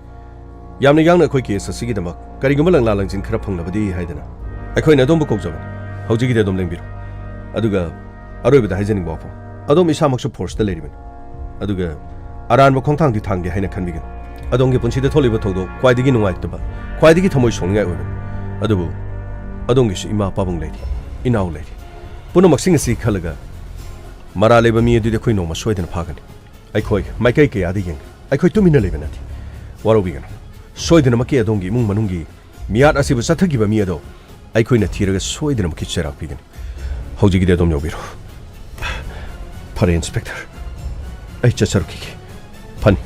ꯌꯥꯝꯅ ꯌꯥꯡꯅ ꯑꯩꯈꯣꯏ ꯀꯦꯁ ꯑꯁꯤꯒꯤꯗꯃꯛ ꯀꯔꯤꯒꯨꯝꯕ ꯂꯪꯂꯥ ꯂꯪꯖꯤꯟ ꯈꯔ ꯐꯪꯅꯕꯗꯤ ꯍꯥꯏꯗꯅ ꯑꯩꯈꯣꯏꯅ ꯑꯗꯣꯝꯕꯨ ꯀꯧꯖꯕꯅꯤ ꯍꯧꯖꯤꯛꯀꯤꯗꯤ ꯑꯗꯣꯝ ꯂꯦꯡꯕꯤꯔꯣ ꯑꯗꯨꯒ ꯑꯔꯣꯏꯕꯗ ꯍꯥꯏꯖꯅꯤꯡꯕ ꯋꯥꯐꯝ ꯑꯗꯣꯝ ꯏꯁꯥꯃꯛꯁꯨ ꯐꯣꯔꯁꯇ ꯂꯩꯔꯤꯕꯅꯤ ꯑꯗꯨꯒ ꯑꯔꯥꯟꯕ ꯈꯣꯡꯊꯥꯡꯗꯤ ꯊꯥꯡꯒꯦ ꯍꯥꯏꯅ ꯈꯟꯕꯤꯒꯅꯨ ꯑꯗꯣꯝꯒꯤ ꯄꯨꯟꯁꯤꯗ ꯊꯣꯛꯂꯤꯕ ꯊꯧꯗꯣꯛ ꯈ꯭ꯋꯥꯏꯗꯒꯤ ꯅꯨꯡꯉꯥꯏꯇꯕ ꯈ꯭ꯋꯥꯏꯗꯒꯤ ꯊꯃꯣꯏ ꯁꯣꯛꯅꯤꯡꯉꯥꯏ ꯑꯣꯏꯕꯅꯤ ꯑꯗꯨꯕꯨ ꯑꯗꯣꯝꯒꯤꯁꯨ ꯏꯃꯥ ꯄꯥꯕꯨꯡ ꯂꯩꯔꯤ ꯏꯅꯥꯎ ꯂꯩꯔꯤ ꯄꯨꯝꯅꯃꯛꯁꯤꯡ ꯑꯁꯤ ꯈꯜꯂꯒ ꯃꯔꯥ ꯂꯩꯕ ꯃꯤ ꯑꯗꯨꯗꯤ ꯑꯩꯈꯣꯏ ꯅꯣꯡꯃ ꯁꯣꯏꯗꯅ ꯐꯥꯒꯅꯤ ꯑꯩꯈꯣꯏ ꯃꯥꯏꯀꯩ ꯀꯌꯥꯗ ꯌꯦꯡꯒꯅꯤ ꯑꯩꯈꯣꯏ ꯇꯨꯃꯤꯟꯅ ꯂꯩꯕ ꯅꯠꯇꯦ ꯋꯥꯔꯧꯕꯤꯒꯅꯨ ꯁꯣꯏꯗꯅꯃꯛꯀꯤ ꯑꯗꯣꯝꯒꯤ ꯏꯃꯨꯡ ꯃꯅꯨꯡꯒꯤ ꯃꯤꯌꯥꯠ ꯑꯁꯤꯕꯨ ꯆꯠꯊꯈꯤꯕ ꯃꯤ ꯑꯗꯣ ꯑꯩꯈꯣꯏꯅ ꯊꯤꯔꯒ ꯁꯣꯏꯗꯅꯃꯛꯀꯤ ꯆꯩꯔꯥꯛ ꯄꯤꯒꯅꯤ ꯍꯧꯖꯤꯛꯀꯤꯗꯤ ꯑꯗꯣꯝ ꯌꯧꯕꯤꯔꯣ ꯐꯔꯦ ꯏꯟꯁꯄꯦꯛꯇꯔ ꯑꯩ ꯆꯠꯆꯔꯛꯈꯤꯒꯦ ꯐꯅꯤ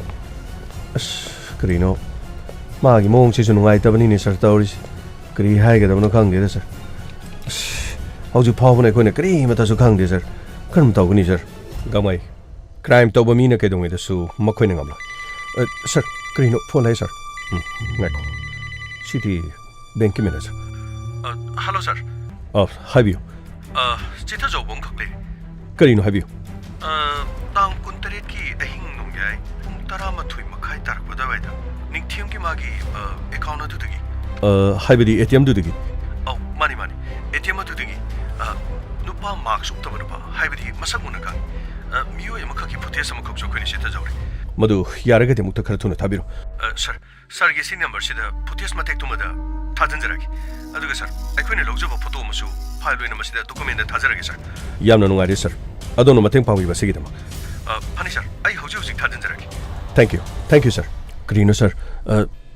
ꯑꯁ ꯀꯔꯤꯅꯣ ꯃꯥꯒꯤ ꯃꯑꯣꯡꯁꯤꯁꯨ ꯅꯨꯡꯉꯥꯏꯇꯕꯅꯤꯅꯦ ꯁꯔ ꯇꯧꯔꯤꯁꯤ ꯀꯔꯤ ꯍꯥꯏꯒꯗꯕꯅꯣ ꯈꯪꯗꯦꯗ ꯁꯔ ꯑꯁ ꯍꯧꯖꯤꯛ ꯐꯥꯎꯕꯅ ꯑꯩꯈꯣꯏꯅ ꯀꯔꯤꯃꯇꯁꯨ ꯈꯪꯗꯦ ꯁꯔ ꯀꯔꯝ ꯇꯧꯒꯅꯤ ꯁꯔ ꯒꯃꯥꯏ ꯀ꯭ꯔꯥꯏꯝ ꯇꯧꯕ ꯃꯤꯅ ꯀꯩꯗꯧꯉꯩꯗꯁꯨ ꯃꯈꯣꯏꯅ ꯉꯝꯂꯣꯏ ꯁꯔ ꯀꯔꯤꯅꯣ ꯐꯣꯟ ꯂꯥꯛꯑꯦ ꯁꯔ ꯉꯥꯏꯈꯣ ꯁꯤꯗꯤ ꯕꯦꯡꯀꯤ ꯃꯦꯅꯦꯖꯔ ꯍꯜꯂꯣ ꯁꯔ ꯍꯥꯏꯕꯤꯌꯨ ꯆꯤꯊꯖꯧꯕ ꯑꯃꯈꯛ ꯂꯩꯔꯤ ꯀꯔꯤꯅꯣ ꯍꯥꯏꯕꯤꯌꯨ ꯇꯥꯡ 28ꯀꯤ ꯑꯍꯤꯡ ꯅꯣꯡꯌꯥꯏ ꯄꯨꯡ 12:30 ꯇꯥꯔꯛꯄ ꯑꯗꯨꯋꯥꯏꯗ ꯅꯤꯡꯊꯦꯝꯒꯤ ꯃꯥꯒꯤ ꯑꯦꯀꯥꯎꯟ ꯑꯗꯨꯗꯒꯤ ꯍꯥꯏꯕꯗꯤ ꯑꯦꯇꯤꯑꯦꯝꯗꯨꯗꯒꯤ ꯃꯥꯅꯤ ꯑꯦꯇꯤꯑꯦꯝ ꯑꯗꯨꯗꯒꯤ ꯅꯨꯄꯥ ꯃꯥꯛꯁ ꯎꯞꯇꯕ ꯅꯨꯄꯥ ꯍꯥꯏꯕꯗꯤ ꯃꯁꯛ ꯃꯨꯟꯅ ꯈꯪꯉꯤ ꯃꯤꯑꯣꯏ ꯑꯃꯈꯛꯀꯤ ꯐꯨꯇꯦꯖ ꯑꯃꯈꯛꯁꯨ ꯑꯩꯈꯣꯏꯅ ꯆꯤꯊꯖꯧꯔꯦ ꯃꯗꯨ ꯌꯥꯔꯒꯗꯤ ꯑꯃꯨꯛꯇ ꯈꯔ ꯊꯨꯅ ꯊꯥꯕꯤꯔꯣ ꯁꯔꯒꯤ ꯁꯤ ꯅꯝꯕꯔꯁꯤꯗ ꯐꯨꯇꯦꯖ ꯃꯇꯦꯛꯇꯨꯃꯗ ꯊꯥꯖꯤꯟꯖꯔꯒꯦ ꯑꯗꯨꯒ ꯁꯔ ꯑꯩꯈꯣꯏꯅ ꯂꯧꯖꯕ ꯐꯣꯇꯣ ꯑꯃꯁꯨ ꯐꯥꯏꯜ ꯑꯣꯏꯅ ꯃꯁꯤꯗ ꯗꯣꯀꯨꯃꯦꯟꯗ ꯊꯥꯖꯔꯒꯦ ꯁꯔ ꯌꯥꯝꯅ ꯅꯨꯡꯉꯥꯏꯔꯦ ꯁꯔ ꯑꯗꯣꯝꯅ ꯃꯇꯦꯡ ꯄꯥꯡꯕꯤꯕ ꯑꯁꯤꯒꯤꯗꯃꯛ ꯐꯅꯤ ꯁꯔ ꯑꯩ ꯍꯧꯖꯤꯛ ꯊꯥꯖꯤꯟꯖꯔꯒꯦ ꯊꯦꯡꯛ ꯌꯨ ꯁꯔ ꯀꯔꯤꯅꯣ ꯁꯔ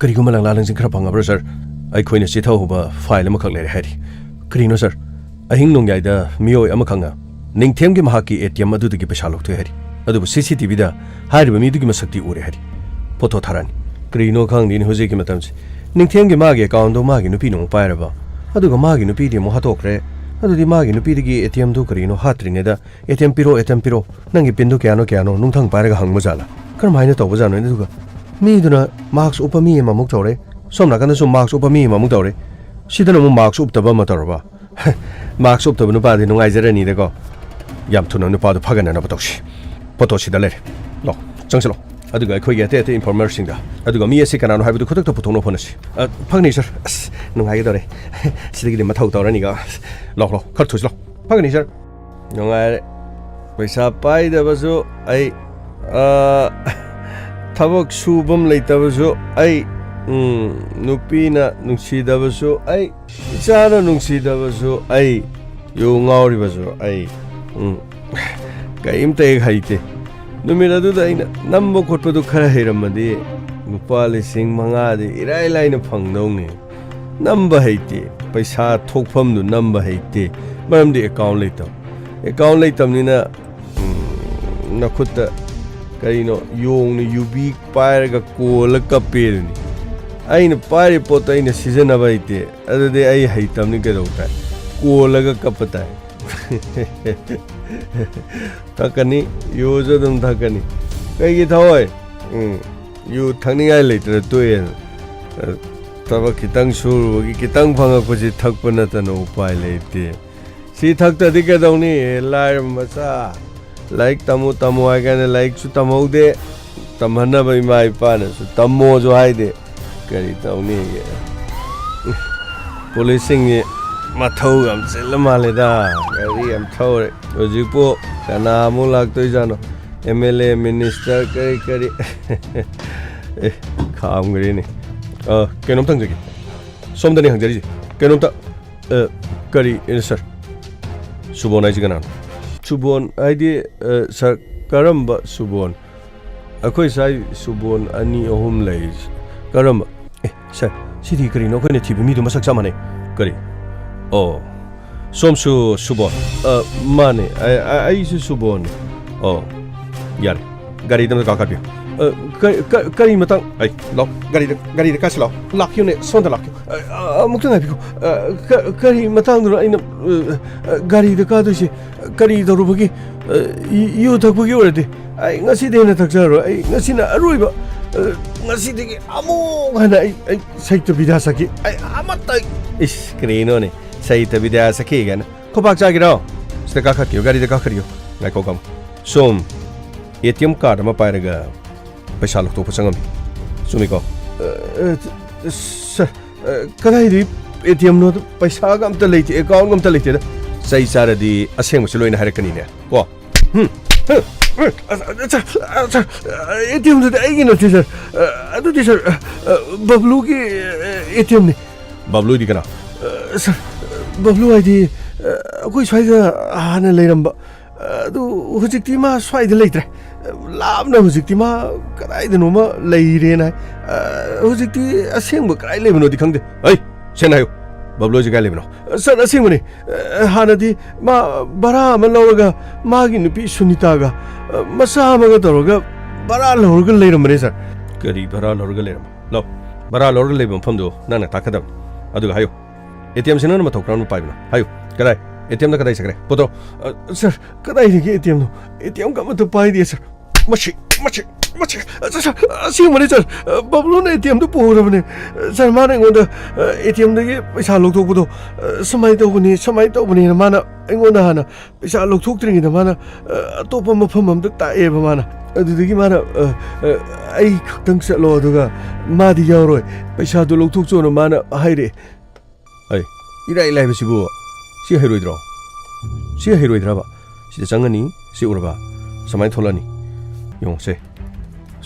ꯀꯔꯤꯒꯨꯝꯕ ꯂꯪꯂꯥ ꯂꯪꯖꯤꯟ ꯈꯔ ꯐꯪꯉꯕ꯭ꯔꯥ ꯁꯔ ꯑꯩꯈꯣꯏꯅ ꯆꯤꯊꯍꯧꯕ ꯐꯥꯏꯜ ꯑꯃꯈꯛ ꯂꯩꯔꯦ ꯍꯥꯏꯔꯤ ꯀꯔꯤꯅꯣ ꯁꯔ ꯑꯍꯤꯡ ꯅꯣꯡꯌꯥꯏꯗ ꯃꯤꯑꯣꯏ ꯑꯃꯈꯛꯅ ꯅꯤꯡꯊꯦꯝꯒꯤ ꯃꯍꯥꯛꯀꯤ ꯑꯦꯇꯤꯑꯦꯝ ꯑꯗꯨꯗꯒꯤ ꯄꯩꯁꯥ ꯂꯧꯊꯣꯛꯑꯦ ꯍꯥꯏꯔꯤ ꯑꯗꯨꯕꯨ CCTVꯗ ꯍꯥꯏꯔꯤꯕ ꯃꯤꯗꯨꯒꯤ ꯃꯁꯛꯇꯤ ꯎꯔꯦ ꯍꯥꯏꯔꯤ ꯐꯣꯇꯣ ꯊꯥꯔꯛꯑꯅꯤ ꯀꯔꯤꯅꯣ ꯈꯪꯗꯦꯅꯤ ꯍꯧꯖꯤꯛꯀꯤ ꯃꯇꯝꯁꯤ ꯅꯤꯡꯊꯦꯝꯒꯤ ꯃꯥꯒꯤ ꯑꯦꯀꯥꯎꯟꯗꯣ ꯃꯥꯒꯤ ꯅꯨꯄꯤꯅ ꯑꯃꯨꯛ ꯄꯥꯏꯔꯕ ꯑꯗꯨꯒ ꯃꯥꯒꯤ ꯅꯨꯄꯤꯗꯤ ꯑꯃꯨꯛ ꯍꯥꯠꯇꯣꯛꯈ꯭ꯔꯦ ꯑꯗꯨꯗꯤ ꯃꯥꯒꯤ ꯅꯨꯄꯤꯗꯒꯤ ꯑꯦꯇꯤꯑꯦꯝꯗꯨ ꯀꯔꯤꯅꯣ ꯍꯥꯠꯇ꯭ꯔꯤꯉꯩꯗ ꯑꯦꯇꯤꯑꯦꯝ ꯄꯤꯔꯣ ꯅꯪꯒꯤ ꯄꯤꯟꯗꯨ ꯀꯌꯥꯅꯣ ꯅꯨꯡꯊꯪ ꯄꯥꯏꯔꯒ ꯍꯪꯕ ꯖꯥꯠꯂꯥ ꯀꯔꯝꯍꯥꯏꯅ ꯇꯧꯕ ꯖꯥꯠꯅꯣ ꯑꯗꯨꯒ ꯃꯤꯗꯨꯅ ꯃꯥꯛꯁ ꯎꯞꯄ ꯃꯤ ꯑꯃꯃꯨꯛ ꯇꯧꯔꯦ ꯁꯣꯝ ꯅꯥꯀꯟꯗꯁꯨ ꯃꯥꯛꯁ ꯎꯞꯄ ꯃꯤ ꯑꯃꯃꯨꯛ ꯇꯧꯔꯦ ꯁꯤꯗꯅ ꯑꯃꯨꯛ ꯃꯥꯛꯁ ꯎꯞꯇꯕ ꯑꯃ ꯇꯧꯔꯕ ꯃꯥꯛꯁ ꯎꯞꯇꯕ ꯅꯨꯄꯥꯗꯤ ꯅꯨꯡꯉꯥꯏꯖꯔꯅꯤꯗꯀꯣ ꯌꯥꯝ ꯊꯨꯅ ꯅꯨꯄꯥꯗꯨ ꯐꯒꯠꯅꯅꯕ ꯇꯧꯁꯤ ꯐꯣꯇꯣꯁꯤꯗ ꯂꯩꯔꯦ ꯂꯥꯛ ꯆꯪꯁꯤꯜꯂꯣ ꯑꯗꯨꯒ ꯑꯩꯈꯣꯏꯒꯤ ꯑꯇꯩ ꯏꯟꯐꯣꯔꯃꯔꯁꯤꯡꯗ ꯑꯗꯨꯒ ꯃꯤ ꯑꯁꯤ ꯀꯅꯥꯅꯣ ꯍꯥꯏꯕꯗꯨ ꯈꯨꯗꯛꯇ ꯄꯨꯊꯣꯛꯅꯕ ꯍꯣꯠꯅꯁꯤ ꯐꯒꯅꯤ ꯁꯔ ꯑꯁ ꯅꯨꯡꯉꯥꯏꯒꯗꯧꯔꯦ ꯁꯤꯗꯒꯤꯗꯤ ꯃꯊꯧ ꯇꯧꯔꯅꯤꯒ ꯂꯥꯛ ꯈꯔ ꯊꯨꯁꯤ ꯂꯥꯛ ꯐꯒꯅꯤ ꯁꯔ ꯅꯨꯡꯉꯥꯏꯔꯦ ꯄꯩꯁꯥ ꯄꯥꯏꯗꯕꯁꯨ ꯑꯩ ꯊꯕꯛ ꯁꯨꯐꯝ ꯂꯩꯇꯕꯁꯨ ꯑꯩ ꯅꯨꯄꯤꯅ ꯅꯨꯡꯁꯤꯗꯕꯁꯨ ꯑꯩ ꯏꯆꯥꯅ ꯅꯨꯡꯁꯤꯗꯕꯁꯨ ꯑꯩ ꯌꯨ ꯉꯥꯎꯔꯤꯕꯁꯨ ꯑꯩ ꯀꯔꯤꯝꯇ ꯍꯦꯛ ꯍꯩꯇꯦ ꯅꯨꯃꯤꯠ ꯑꯗꯨꯗ ꯑꯩꯅ ꯅꯝꯕ ꯈꯣꯠꯄꯗꯨ ꯈꯔ ꯍꯩꯔꯝꯃꯗꯤ ꯂꯨꯄꯥ 5,000 ꯏꯔꯥꯏ ꯂꯥꯏꯅ ꯐꯪꯗꯧꯅꯤ ꯅꯝꯕ ꯍꯩꯇꯦ ꯄꯩꯁꯥ ꯊꯣꯛꯐꯝꯗꯨ ꯅꯝꯕ ꯍꯩꯇꯦ ꯃꯔꯝꯗꯤ ꯑꯦꯀꯥꯎꯟ ꯂꯩꯇꯕꯅꯤ나 ꯅꯈꯨꯠꯇ ꯀꯔꯤꯅꯣ ꯌꯣꯡꯅ ꯌꯨꯕꯤ ꯄꯥꯏꯔꯒ ꯀꯣꯜꯂ ꯀꯞꯄꯦꯗꯨꯅꯤ ꯑꯩꯅ ꯄꯥꯏꯔꯤ ꯄꯣꯠꯇꯣ ꯑꯩꯅ ꯁꯤꯖꯤꯟꯅꯕ ꯍꯩꯇꯦ ꯑꯗꯨꯗꯤ ꯑꯩ ꯍꯩꯇꯕꯅꯤ ꯀꯩꯗꯧ ꯇꯥꯏ ꯀꯣꯜꯂꯒ ꯀꯞꯄ ꯇꯥꯏ ꯊꯛꯀꯅꯤ ꯌꯨꯁꯨ ꯑꯗꯨꯝ ꯊꯛꯀꯅꯤ ꯀꯩꯒꯤ ꯊꯛꯑꯣꯏ ꯌꯨ ꯊꯛꯅꯤꯡꯉꯥꯏ ꯂꯩꯇ꯭ꯔ ꯇꯣꯛꯑꯦ ꯊꯕꯛ ꯈꯤꯇꯪ ꯁꯨꯔꯨꯕꯒꯤ ꯈꯤꯇꯪ ꯐꯪꯉꯛꯄꯁꯤ ꯊꯛꯄ ꯅꯠꯇꯅ ꯎꯄꯥꯏ ꯂꯩꯇꯦ ꯁꯤ ꯊꯛꯇꯗꯤ ꯀꯩꯗꯧꯅꯤ ꯂꯥꯏꯔꯕ ꯃꯆꯥ ꯂꯥꯏꯔꯤꯛ ꯇꯝꯃꯨ ꯍꯥꯏꯀꯥꯟꯗ ꯂꯥꯏꯔꯤꯛꯁꯨ ꯇꯝꯍꯧꯗꯦ ꯇꯝꯍꯟꯅꯕ ꯏꯃꯥ ꯏꯄꯥꯅꯁꯨ ꯇꯝꯃꯣꯁꯨ ꯍꯥꯏꯗꯦ ꯀꯔꯤ ꯇꯧꯅꯤꯒꯦ ꯄꯨꯂꯤꯁꯁꯤꯡꯒꯤ ꯃꯊꯧ ꯌꯥꯝ ꯆꯤꯜꯂ ꯃꯥꯜꯂꯦꯗ ꯒꯥꯔꯤ ꯌꯥꯝ ꯊꯧꯔꯦ ꯍꯧꯖꯤꯛꯄꯨ ꯀꯅꯥꯃꯨꯛ ꯂꯥꯛꯇꯣꯏꯖꯥꯠꯅꯣ MLA ꯃꯤꯅꯤꯁꯇꯔ ꯀꯔꯤ ꯈꯥꯝꯈ꯭ꯔꯦꯅꯦ ꯀꯩꯅꯣꯝꯇ ꯍꯪꯖꯒꯦ ꯁꯣꯝꯗꯅꯤ ꯍꯪꯖꯔꯤꯁꯦ ꯀꯩꯅꯣꯝꯇ ꯀꯔꯤ ꯁꯔ ꯁꯨꯕꯣꯟ ꯍꯥꯏꯁꯤ ꯀꯅꯥꯅꯣ ꯁꯨꯕꯣꯟ ꯍꯥꯏꯗꯤ ꯁꯔ ꯀꯔꯝꯕ ꯁꯨꯕꯣꯟ ꯑꯩꯈꯣꯏ ꯁ꯭ꯋꯥꯏ ꯁꯨꯕꯣꯟ 2-3 ꯂꯩ ꯀꯔꯝꯕ ꯁꯔ ꯁꯤꯗꯤ ꯀꯔꯤꯅꯣ ꯑꯩꯈꯣꯏꯅ ꯊꯤꯕ ꯃꯤꯗꯨ ꯃꯁꯛ ꯆꯞ ꯃꯥꯟꯅꯩ ꯀꯔꯤ ꯁꯣꯝꯁꯨ ꯁꯨꯕꯣꯟ ꯃꯥꯅꯦ ꯑꯩꯁꯨ ꯁꯨꯕꯣꯟ ꯌꯥꯔꯦ ꯒꯥꯔꯤꯗ ꯑꯃꯇ ꯀꯥꯈꯠꯄꯤꯌꯨ ꯀꯔꯤ ꯃꯇꯥꯡ ꯑꯩ ꯂꯥꯛ ꯒꯥꯔꯤꯗ ꯀꯥꯁꯤ ꯂꯥꯛ ꯂꯥꯛꯈꯤꯕꯅꯦ ꯁꯣꯝꯗ ꯂꯥꯛꯈꯤꯕ ꯑꯃꯨꯛꯇ ꯉꯥꯏꯕꯤꯌꯨ ꯀꯔꯤ ꯃꯇꯥꯡꯗꯨꯅ ꯑꯩꯅ ꯒꯥꯔꯤꯗ ꯀꯥꯗꯣꯏꯁꯦ ꯀꯔꯤ ꯇꯧꯔꯨꯕꯒꯤ ꯌꯨ ꯊꯛꯄꯒꯤ ꯑꯣꯏꯔꯗꯤ ꯑꯩ ꯉꯁꯤꯗꯩ ꯍꯦꯟꯅ ꯊꯛꯆꯔꯔꯣꯏ ꯑꯩ ꯉꯁꯤꯅ ꯑꯔꯣꯏꯕ ꯉꯁꯤꯗꯒꯤ ꯑꯃꯨꯛ ꯍꯟꯅ ꯑꯩ ꯁꯩꯇ ꯕꯤꯗ꯭ꯌꯥ ꯁꯛꯈꯤ ꯑꯩ ꯑꯃꯠꯇ ꯏꯁ ꯀꯔꯤꯅꯣꯅꯦ ꯁꯩꯇ ꯕꯤꯗ꯭ꯌꯥ ꯁꯛꯈꯤ ꯀꯥꯏꯅ ꯈꯨꯄꯥꯛ ꯆꯥꯒꯤꯔꯣ ꯁꯤꯗ ꯀꯥꯈꯠꯈꯤꯌꯣ ꯒꯥꯔꯤꯗ ꯀꯥꯈꯠꯈꯤꯌꯣ ꯉꯥꯏꯈꯣ ꯀꯝ ꯁꯣꯝ ATM ꯀꯥꯔꯗ ꯑꯃ ꯄꯥꯏꯔꯒ ꯄꯩꯁꯥ ꯂꯧꯊꯣꯛꯄ ꯆꯪꯉꯝꯃꯤ ꯆꯨꯝꯃꯤꯀꯣ ꯁꯔ ꯀꯗꯥꯏꯗꯒꯤ ATMꯅꯣ ꯄꯩꯁꯥꯒ ꯑꯝꯇ ꯂꯩꯇꯦ ꯑꯦꯀꯥꯎꯟꯒ ꯑꯝꯇ ꯂꯩꯇꯦꯗ ꯆꯩ ꯆꯥꯔꯗꯤ ꯑꯁꯦꯡꯕꯁꯨ ꯂꯣꯏꯅ ꯍꯥꯏꯔꯛꯀꯅꯤꯅꯦ ꯀꯣ ATMꯗꯨꯗꯤ ꯑꯩꯒꯤ ꯅꯠꯇꯦ ꯁꯔ ꯑꯗꯨꯗꯤ ꯁꯔ ꯕꯕ꯭ꯂꯨꯒꯤ ATMꯅꯤ ꯕꯕ꯭ꯂꯨꯗꯤ ꯀꯅꯥ ꯁꯔ ꯕꯕ꯭ꯂꯨ ꯍꯥꯏꯗꯤ ꯑꯩꯈꯣꯏ ꯁ꯭ꯋꯥꯏꯗ ꯍꯥꯟꯅ ꯂꯩꯔꯝꯕ ꯑꯗꯨ ꯍꯧꯖꯤꯛꯇꯤ ꯃꯥ ꯁ꯭ꯋꯥꯏꯗ ꯂꯩꯇ꯭ꯔꯦ ꯂꯥꯞꯅ ꯍꯧꯖꯤꯛꯇꯤ ꯃꯥ ꯀꯗꯥꯏꯗꯅꯣꯃ ꯂꯩꯔꯦꯅ ꯍꯥꯏ ꯍꯧꯖꯤꯛꯇꯤ ꯑꯁꯦꯡꯕ ꯀꯗꯥꯏ ꯂꯩꯕꯅꯣꯗꯤ ꯈꯪꯗꯦ ꯑꯩ ꯁꯦꯡꯅ ꯍꯥꯏꯌꯨ ꯕꯕ꯭ꯂꯨꯁꯤ ꯀꯗꯥꯏ ꯂꯩꯕꯅꯣ ꯁꯔ ꯑꯁꯦꯡꯕꯅꯤ ꯍꯥꯟꯅꯗꯤ ꯃꯥ ꯚꯔꯥ ꯑꯃ ꯂꯧꯔꯒ ꯃꯥꯒꯤ ꯅꯨꯄꯤ ꯁꯨꯅꯤꯇꯥꯒ ꯃꯆꯥ ꯑꯃꯒ ꯇꯧꯔꯒ ꯚꯔꯥ ꯂꯧꯔꯒ ꯂꯩꯔꯝꯕꯅꯦ ꯁꯔ ꯀꯔꯤ ꯚꯔꯥ ꯂꯧꯔꯒ ꯂꯩꯔꯝꯕ ꯂꯧ ꯚꯔꯥ ꯂꯧꯔꯒ ꯂꯩꯕ ꯃꯐꯝꯗꯣ ꯅꯪꯅ ꯇꯥꯛꯀꯗꯕꯅꯤ ꯑꯗꯨꯒ ꯍꯥꯏꯌꯨ ATMꯁꯤ ꯅꯪꯅ ꯃꯊꯧ ꯀꯔꯝꯅ ꯄꯥꯏꯕꯅꯣ ꯍꯥꯏꯌꯨ ꯀꯗꯥꯏ ATMꯗ ꯀꯗꯥꯏ ꯆꯠꯈ꯭ꯔꯦ ꯄꯣꯠꯇꯣ ꯁꯔ ꯀꯗꯥꯏꯗꯒꯤ ATMꯅꯣ ATM ꯑꯃꯠꯇ ꯄꯥꯏꯗꯦ ꯁꯔ ꯃꯁꯤ ꯑꯁꯦꯡꯕꯅꯤ ꯁꯔ ꯕꯕ꯭ꯂꯨꯅ ATMꯗꯨ ꯄꯨꯔꯕꯅꯦ ꯁꯔ ꯃꯥꯅ ꯑꯩꯉꯣꯟꯗ ATMꯗꯒꯤ ꯄꯩꯁꯥ ꯂꯧꯊꯣꯛꯄꯗꯣ ꯁꯨꯃꯥꯏꯅ ꯇꯧꯕꯅꯦꯅ ꯃꯥꯅ ꯑꯩꯉꯣꯟꯗ ꯍꯥꯟꯅ ꯄꯩꯁꯥ ꯂꯧꯊꯣꯛꯇ꯭ꯔꯤꯉꯩꯗ ꯃꯥꯅ ꯑꯇꯣꯞꯄ ꯃꯐꯝ ꯑꯃꯗ ꯇꯥꯛꯑꯦꯕ ꯃꯥꯅ ꯑꯗꯨꯗꯒꯤ ꯃꯥꯅ ꯑꯩ ꯈꯛꯇꯪ ꯆꯠꯂꯣ ꯑꯗꯨꯒ ꯃꯥꯗꯤ ꯌꯥꯎꯔꯣꯏ ꯄꯩꯁꯥꯗꯣ ꯂꯧꯊꯣꯛꯆꯣꯅ ꯃꯥꯅ ꯍꯥꯏꯔꯛꯑꯦ ꯑꯩ ꯏꯔꯥꯏ ꯂꯥꯏꯕꯁꯤꯕꯨ ꯁꯤ ꯍꯩꯔꯣꯏꯗ꯭ꯔꯣ ꯁꯤ ꯍꯩꯔꯣꯏꯗ꯭ꯔꯕ ꯁꯤꯗ ꯆꯪꯉꯅꯤ ꯁꯤ ꯎꯔꯕ ꯁꯨꯃꯥꯏꯅ ꯊꯣꯛꯂꯛꯑꯅꯤ ꯌꯦꯡꯉꯣꯁꯦ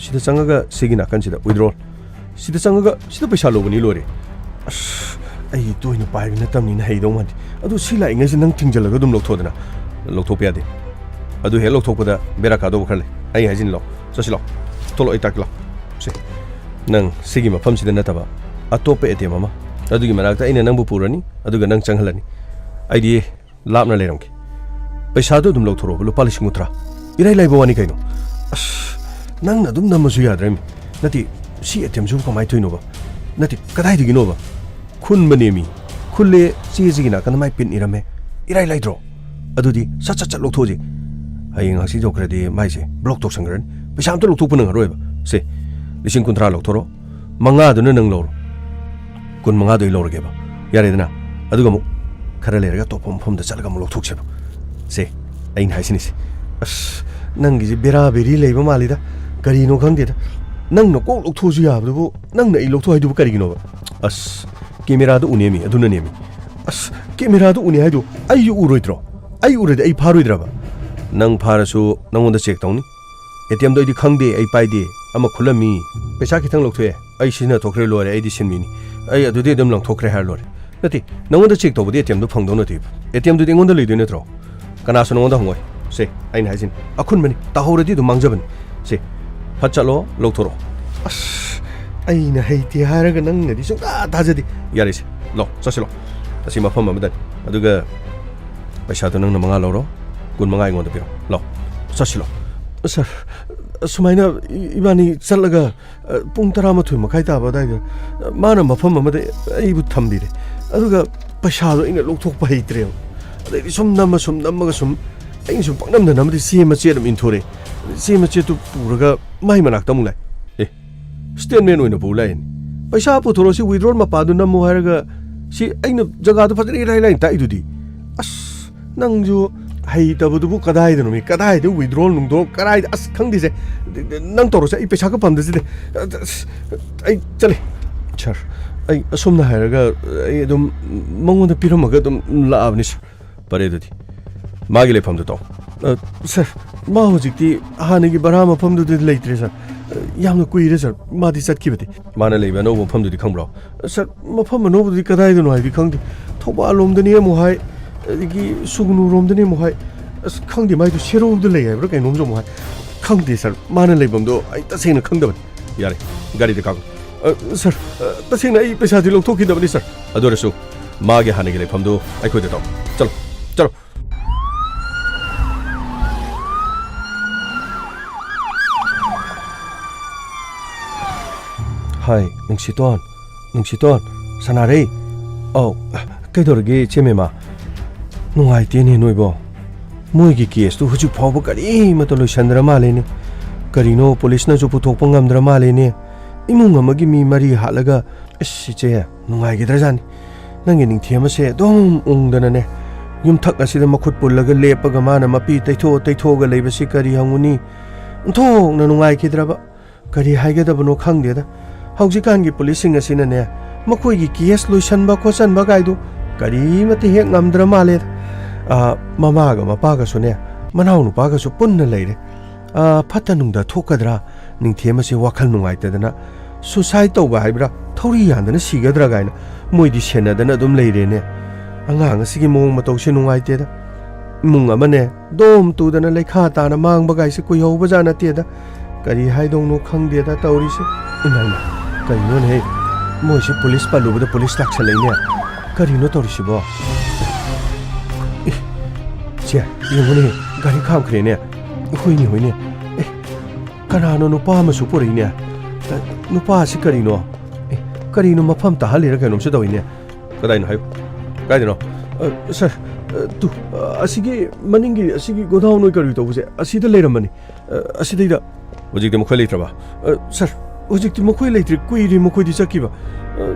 ꯁꯤꯗ ꯆꯪꯉꯒ ꯁꯤꯒꯤ ꯅꯥꯀꯟꯁꯤꯗ ꯋꯤꯗ꯭ꯔꯣꯜ ꯁꯤꯗ ꯆꯪꯉꯒ ꯁꯤꯗ ꯄꯩꯁꯥ ꯂꯧꯕꯅꯤ ꯂꯣꯏꯔꯦ ꯑꯁ ꯑꯩ ꯇꯣꯏꯅ ꯄꯥꯏꯕ ꯅꯠꯇꯕꯅꯤꯅ ꯍꯩꯗꯧ ꯃꯥꯟꯗꯦ ꯑꯗꯨ ꯁꯤ ꯂꯥꯛꯏꯉꯩꯁꯤ ꯅꯪ ꯊꯤꯡꯖꯤꯜꯂꯒ ꯑꯗꯨꯝ ꯂꯧꯊꯣꯛꯗꯅ ꯂꯧꯊꯣꯛꯄ ꯌꯥꯗꯦ ꯑꯗꯨ ꯍꯦꯛ ꯂꯧꯊꯣꯛꯄꯗ ꯕꯦꯔꯥ ꯀꯥꯗꯧꯕ ꯈꯔ ꯂꯩ ꯑꯩ ꯍꯥꯏꯖꯤꯟ ꯂꯥꯛꯑꯣ ꯆꯠꯁꯤ ꯂꯥꯛꯑꯣ ꯊꯣꯛꯂꯛꯑꯣ ꯑꯩ ꯇꯥꯛꯀꯦ ꯂꯥꯛꯑꯣ ꯁꯤ ꯅꯪ ꯁꯤꯒꯤ ꯃꯐꯝꯁꯤꯗ ꯅꯠꯇꯕ ꯑꯇꯣꯞꯄ ATM ꯑꯃ ꯑꯗꯨꯒꯤ ꯃꯅꯥꯛꯇ ꯑꯩꯅ ꯅꯪꯕꯨ ꯄꯨꯔꯅꯤ ꯑꯗꯨꯒ ꯅꯪ ꯆꯪꯍꯜꯂꯅꯤ ꯑꯩꯗꯤ ꯂꯥꯞꯅ ꯂꯩꯔꯝꯒꯦ ꯄꯩꯁꯥꯗꯨ ꯑꯗꯨꯝ ꯂꯧꯊꯣꯔꯛꯑꯣꯕ ꯂꯨꯄꯥ 30,000 ꯏꯔꯥꯏ ꯂꯥꯏꯕ ꯋꯥꯅꯤ ꯀꯩꯅꯣ ꯑꯁ ꯅꯪꯅ ꯑꯗꯨꯝ ꯅꯝꯃꯁꯨ ꯌꯥꯗ꯭ꯔꯦꯃꯤ ꯅꯠꯇꯦ ꯁꯤ ATMꯁꯤꯕꯨ ꯀꯃꯥꯏꯅ ꯇꯧꯔꯤꯅꯣꯕ ꯅꯠꯇꯦ ꯀꯗꯥꯏꯗꯒꯤꯅꯣꯕ ꯈꯨꯟꯕꯅꯦꯃꯤ ꯈꯨꯜꯂꯦ ꯆꯦꯁꯤꯒꯤ ꯅꯥꯀꯟꯗ ꯃꯥꯏ ꯄꯤꯟ 이ꯔꯝꯃꯦ ꯏꯔꯥꯏ ꯂꯥꯏꯗ꯭ꯔꯣ ꯑꯗꯨꯗꯤ ꯁꯠ ꯂꯧꯊꯣꯛꯑꯁꯤ ꯍꯌꯦꯡ ꯉꯁꯤ ꯌꯧꯈ꯭ꯔꯗꯤ ꯃꯥꯏꯁꯦ ꯕ꯭ꯂꯣꯛ ꯇꯧꯁꯟꯈ꯭ꯔꯅꯤ ꯄꯩꯁꯥ ꯑꯝꯇ ꯂꯧꯊꯣꯛꯄ ꯅꯪꯉꯔꯣꯏꯕ ꯁꯦ 30,000 ꯂꯧꯊꯣꯔꯣ 5,000ꯗꯨꯅ ꯅꯪ ꯂꯧꯔꯣ 25,000ꯗꯣ ꯑꯩ ꯂꯧꯔꯒꯦꯕ ꯌꯥꯔꯦꯗꯅ ꯑꯗꯨꯒ ꯑꯃꯨꯛ ꯈꯔ ꯂꯩꯔꯒ ꯑꯇꯣꯞꯄ ꯃꯐꯝꯗ ꯆꯠꯂꯒ ꯑꯃꯨꯛ ꯂꯧꯊꯣꯛꯁꯦꯕ ꯁꯦ ꯑꯩꯅ ꯍꯥꯏꯁꯤꯅꯤꯁꯦ ꯑꯁ ꯅꯪꯒꯤꯁꯦ ꯕꯦꯔꯥ ꯕꯦꯔꯤ ꯂꯩꯕ ꯃꯥꯜꯂꯤꯗ ꯀꯔꯤꯅꯣ ꯈꯪꯗꯦꯗ ꯅꯪꯅ ꯀꯣꯛ ꯂꯧꯊꯣꯛꯑꯁꯨ ꯌꯥꯕꯗꯨꯕꯨ ꯅꯪꯅ ꯑꯩ ꯂꯧꯊꯣꯛ ꯍꯥꯏꯗꯨꯕꯨ ꯀꯔꯤꯒꯤꯅꯣꯕ ꯑꯁ ꯀꯦꯃꯦꯔꯥꯗ ꯎꯅꯦꯃꯤ ꯑꯗꯨꯅꯅꯦꯃꯤ ꯑꯁ ꯀꯦꯃꯦꯔꯥꯗ ꯎꯅꯦ ꯍꯥꯏꯗꯣ ꯑꯩꯁꯨ ꯎꯔꯣꯏꯗ꯭ꯔꯣ ꯑꯩ ꯎꯔꯗꯤ ꯑꯩ ꯐꯥꯔꯣꯏꯗ꯭ꯔꯕ ꯅꯪ ꯐꯥꯔꯁꯨ ꯅꯪꯉꯣꯟꯗ ꯆꯦꯛ ꯇꯧꯅꯤ ATMꯗꯣ ꯑꯩꯗꯤ ꯈꯪꯗꯦ ꯑꯩ ꯄꯥꯏꯗꯦ ꯑꯃ ꯈꯨꯜꯂꯝꯃꯤ ꯄꯩꯁꯥ ꯈꯤꯇꯪ ꯂꯧꯊꯣꯛꯑꯦ ꯑꯩ ꯁꯤꯖꯤꯟꯅꯊꯣꯛꯈ꯭ꯔꯦ ꯂꯣꯏꯔꯦ ꯑꯩꯗꯤ ꯁꯤꯟꯃꯤꯅꯤ ꯑꯩ ꯑꯗꯨꯗꯤ ꯑꯗꯨꯝ ꯂꯪꯊꯣꯛꯈ꯭ꯔꯦ ꯍꯥꯏꯔ ꯂꯣꯏꯔꯦ ꯅꯠꯇꯦ ꯅꯪꯉꯣꯟꯗ ꯆꯦꯛ ꯇꯧꯕꯗꯤ ATMꯗꯣ ꯐꯪꯗꯧ ꯅꯠꯇꯦꯕ ATMꯗꯨꯗꯤ ꯑꯩꯉꯣꯟꯗ ꯂꯩꯗꯣꯏ ꯅꯠꯇ꯭ꯔꯣ ꯀꯅꯥꯁꯨ ꯅꯉꯣꯟꯗ ꯍꯪꯉꯣꯏ ꯁꯦ ꯑꯩꯅ ꯍꯥꯏꯁꯤꯅꯤ ꯑꯈꯨꯟꯕꯅꯤ ꯇꯥꯍꯧꯔꯗꯤ ꯑꯗꯨꯝ ꯃꯥꯡꯖꯕꯅꯤ ꯁꯦ ꯐꯠ ꯆꯠꯂꯣ ꯂꯧꯊꯣꯔꯛꯑꯣ ꯑꯁ ꯑꯩꯅ ꯍꯩꯇꯦ ꯍꯥꯏꯔꯒ ꯅꯪꯅꯗꯤ ꯁꯨꯡꯊꯥ ꯊꯥꯖꯗꯦ ꯌꯥꯔꯦꯁꯦ ꯂꯥꯛꯑꯣ ꯆꯠꯁꯤ ꯂꯥꯛꯑꯣ ꯑꯁꯤ ꯃꯐꯝ ꯑꯃꯗꯅꯤ ꯑꯗꯨꯒ ꯄꯩꯁꯥꯗꯣ ꯅꯪꯅ 5 ꯂꯧꯔꯣ 25 ꯑꯩꯉꯣꯟꯗ ꯄꯤꯔꯣ ꯂꯥꯛꯑꯣ ꯆꯠꯁꯤ ꯂꯥꯛꯑꯣ ꯁꯔ ꯁꯨꯃꯥꯏꯅ ꯏꯕꯥꯅꯤ ꯆꯠꯂꯒ ꯄꯨꯡ 11:30 ꯇꯥꯕ ꯑꯗꯥꯏꯗ ꯃꯥꯅ ꯃꯐꯝ ꯑꯃꯗ ꯑꯩꯕꯨ ꯊꯝꯕꯤꯔꯦ ꯑꯗꯨꯒ ꯄꯩꯁꯥꯗꯣ ꯑꯩꯅ ꯂꯧꯊꯣꯛꯄ ꯍꯩꯇ꯭ꯔꯦꯕ ꯑꯗꯩꯗꯤ ꯁꯨꯝ ꯅꯝꯃꯒ ꯁꯨꯝ ꯑꯩꯅ ꯁꯨꯝ ꯄꯪꯅꯝꯗ ꯅꯝꯃꯗꯤ ꯆꯦ ꯃꯆꯦꯠ ꯑꯃ ꯏꯟꯊꯣꯔꯛꯑꯦ ꯆꯦ ꯃꯆꯦꯠꯇꯨ ꯄꯨꯔꯒ ꯃꯥꯏ ꯃꯅꯥꯛꯇ ꯑꯃꯨꯛ ꯂꯥꯛꯑꯦ ꯁ꯭ꯇꯦꯠꯃꯦꯟ ꯑꯣꯏꯅ ꯄꯨ ꯂꯥꯛꯑꯦꯅꯤ ꯄꯩꯁꯥ ꯄꯨꯊꯣꯔꯛꯑꯣ ꯁꯤ ꯋꯤꯗ꯭ꯔꯣꯜ ꯃꯄꯥꯗꯨ ꯅꯝꯃꯨ ꯍꯥꯏꯔꯒ ꯁꯤ ꯑꯩꯅ ꯖꯒꯥꯗꯣ ꯐꯖꯅ ꯏꯔꯥꯏ ꯂꯥꯏꯅ ꯇꯥꯛꯏꯗꯨꯗꯤ ꯑꯁ ꯅꯪꯁꯨ ꯍꯩꯇꯕꯗꯨꯕꯨ ꯀꯗꯥꯏꯗꯅꯣ ꯀꯗꯥꯏꯗ ꯋꯤꯗ꯭ꯔꯣꯜ ꯅꯨꯡꯗ꯭ꯔꯣꯜ ꯀꯗꯥꯏꯗ ꯑꯁ ꯈꯪꯗꯦꯁꯦ ꯅꯪ ꯇꯧꯔꯁꯦ ꯑꯩ ꯄꯩꯁꯥꯒ ꯄꯥꯝꯗꯁꯤꯗꯤ ꯑꯩ ꯆꯠꯂꯦ ꯁꯔ ꯑꯩ ꯑꯁꯣꯝꯅ ꯍꯥꯏꯔꯒ ꯑꯩ ꯑꯗꯨꯝ ꯃꯉꯣꯟꯗ ꯄꯤꯔꯝꯃꯒ ꯑꯗꯨꯝ ꯂꯥꯛꯑꯕꯅꯤ ꯁꯔ ꯐꯔꯦ ꯑꯗꯨꯗꯤ ꯃꯥꯒꯤ ꯂꯩꯐꯝꯗꯣ ꯇꯧ ꯁꯔ ꯃꯥ ꯍꯧꯖꯤꯛꯇꯤ ꯍꯥꯟꯅꯒꯤ ꯚꯔꯥ ꯃꯐꯝꯗꯨꯗꯤ ꯂꯩꯇ꯭ꯔꯦ ꯁꯔ ꯌꯥꯝꯅ ꯀꯨꯏꯔꯦ ꯁꯔ ꯃꯥꯗꯤ ꯆꯠꯈꯤꯕꯗꯤ ꯃꯥꯅ ꯂꯩꯕ ꯑꯅꯧꯕ ꯃꯐꯝꯗꯨꯗꯤ ꯈꯪꯕ꯭ꯔꯣ ꯁꯔ ꯃꯐꯝ ꯑꯅꯧꯕꯗꯨꯗꯤ ꯀꯗꯥꯏꯗꯅꯣ ꯍꯥꯏꯗꯤ ꯈꯪꯗꯦ ꯊꯧꯕꯥꯜ ꯂꯣꯝꯗꯅꯤ ꯑꯃꯨꯛ ꯍꯥꯏ ꯑꯗꯒꯤ ꯁꯨꯒꯨꯅꯨꯔꯣꯝꯗꯅꯤ ꯑꯃꯨꯛ ꯍꯥꯏ ꯑꯁ ꯈꯪꯗꯦ ꯃꯥꯏꯗꯣ ꯁꯦꯔꯧꯗ ꯂꯩ ꯍꯥꯏꯕ꯭ꯔꯥ ꯀꯩꯅꯣꯝꯁꯨ ꯑꯃꯨꯛ ꯍꯥꯏ ꯈꯪꯗꯦ ꯁꯔ ꯃꯥꯅ ꯂꯩꯐꯝꯗꯣ ꯑꯩ ꯇꯁꯦꯡꯅ ꯈꯪꯗꯕꯅꯤ ꯌꯥꯔꯦ ꯒꯥꯔꯤꯗ ꯀꯥꯒꯣ ꯁꯔ ꯇꯁꯦꯡꯅ ꯑꯩ ꯄꯩꯁꯥꯗꯤ ꯂꯧꯊꯣꯛꯈꯤꯗꯕꯅꯤ ꯁꯔ ꯑꯗꯨ ꯑꯣꯏꯔꯁꯨ ꯃꯥꯒꯤ ꯍꯥꯟꯅꯒꯤ ꯂꯩꯐꯝꯗꯣ ꯑꯩꯈꯣꯏꯗ ꯇꯧ ꯆꯠꯂꯣ ꯆꯠꯂꯣ Hai, nung si ton, sanare. Oh, cái đồ cái chế mẹ mà, nung tiền này nuôi bò, mỗi cái case tu hujik phao bò cái mà tôi lôi sanh drama lên nè, cái nó police na chụp thuốc pangam drama lên nè, imung mà cái mi mari halaga, si chế, nung cái đó ra nè, nang cái những thiam sẽ đông đó nè, yum thắc asi mà khut pul laga lep cái mà mà pi tay thô cái lấy bớt si cái hanguni, thô na nung cái đó ba, cái hai cái đó bano khang dia đó, hậu chỉ cái police sinh asi nè. Makoy gi case loisan ba ko san ba kai du kari mati he ngam drama le mama ga mapa ga sune manau nu pa ga su pun na leire phatanung da thokadra ning thema se wakhal nungai ta dana suicide to ba haibra thori yan dana sigadra ga na moi di sena dana dum leire ne anga nga sigi mong ma to se nungai te da mung ama ne dom tu dana lekha ta na mang ba gai se koi ho ba jana te da kari hai dong no khang de da tauri se inai na kai no ne moi si police palu da police tak chalai ne kari no tori si bo che yung ne gari kham khre ne hoi ne kana no pa ma su pori ne no pa si kari no mafam ta hali ra ka nom se doi ne kadai no hayo kai no sir tu asigi maningi asigi godown no kari to buse asida leiramani asida hojik de mo khali traba sir hojik de mo khoi leitri kuiri mo khoi di sakiba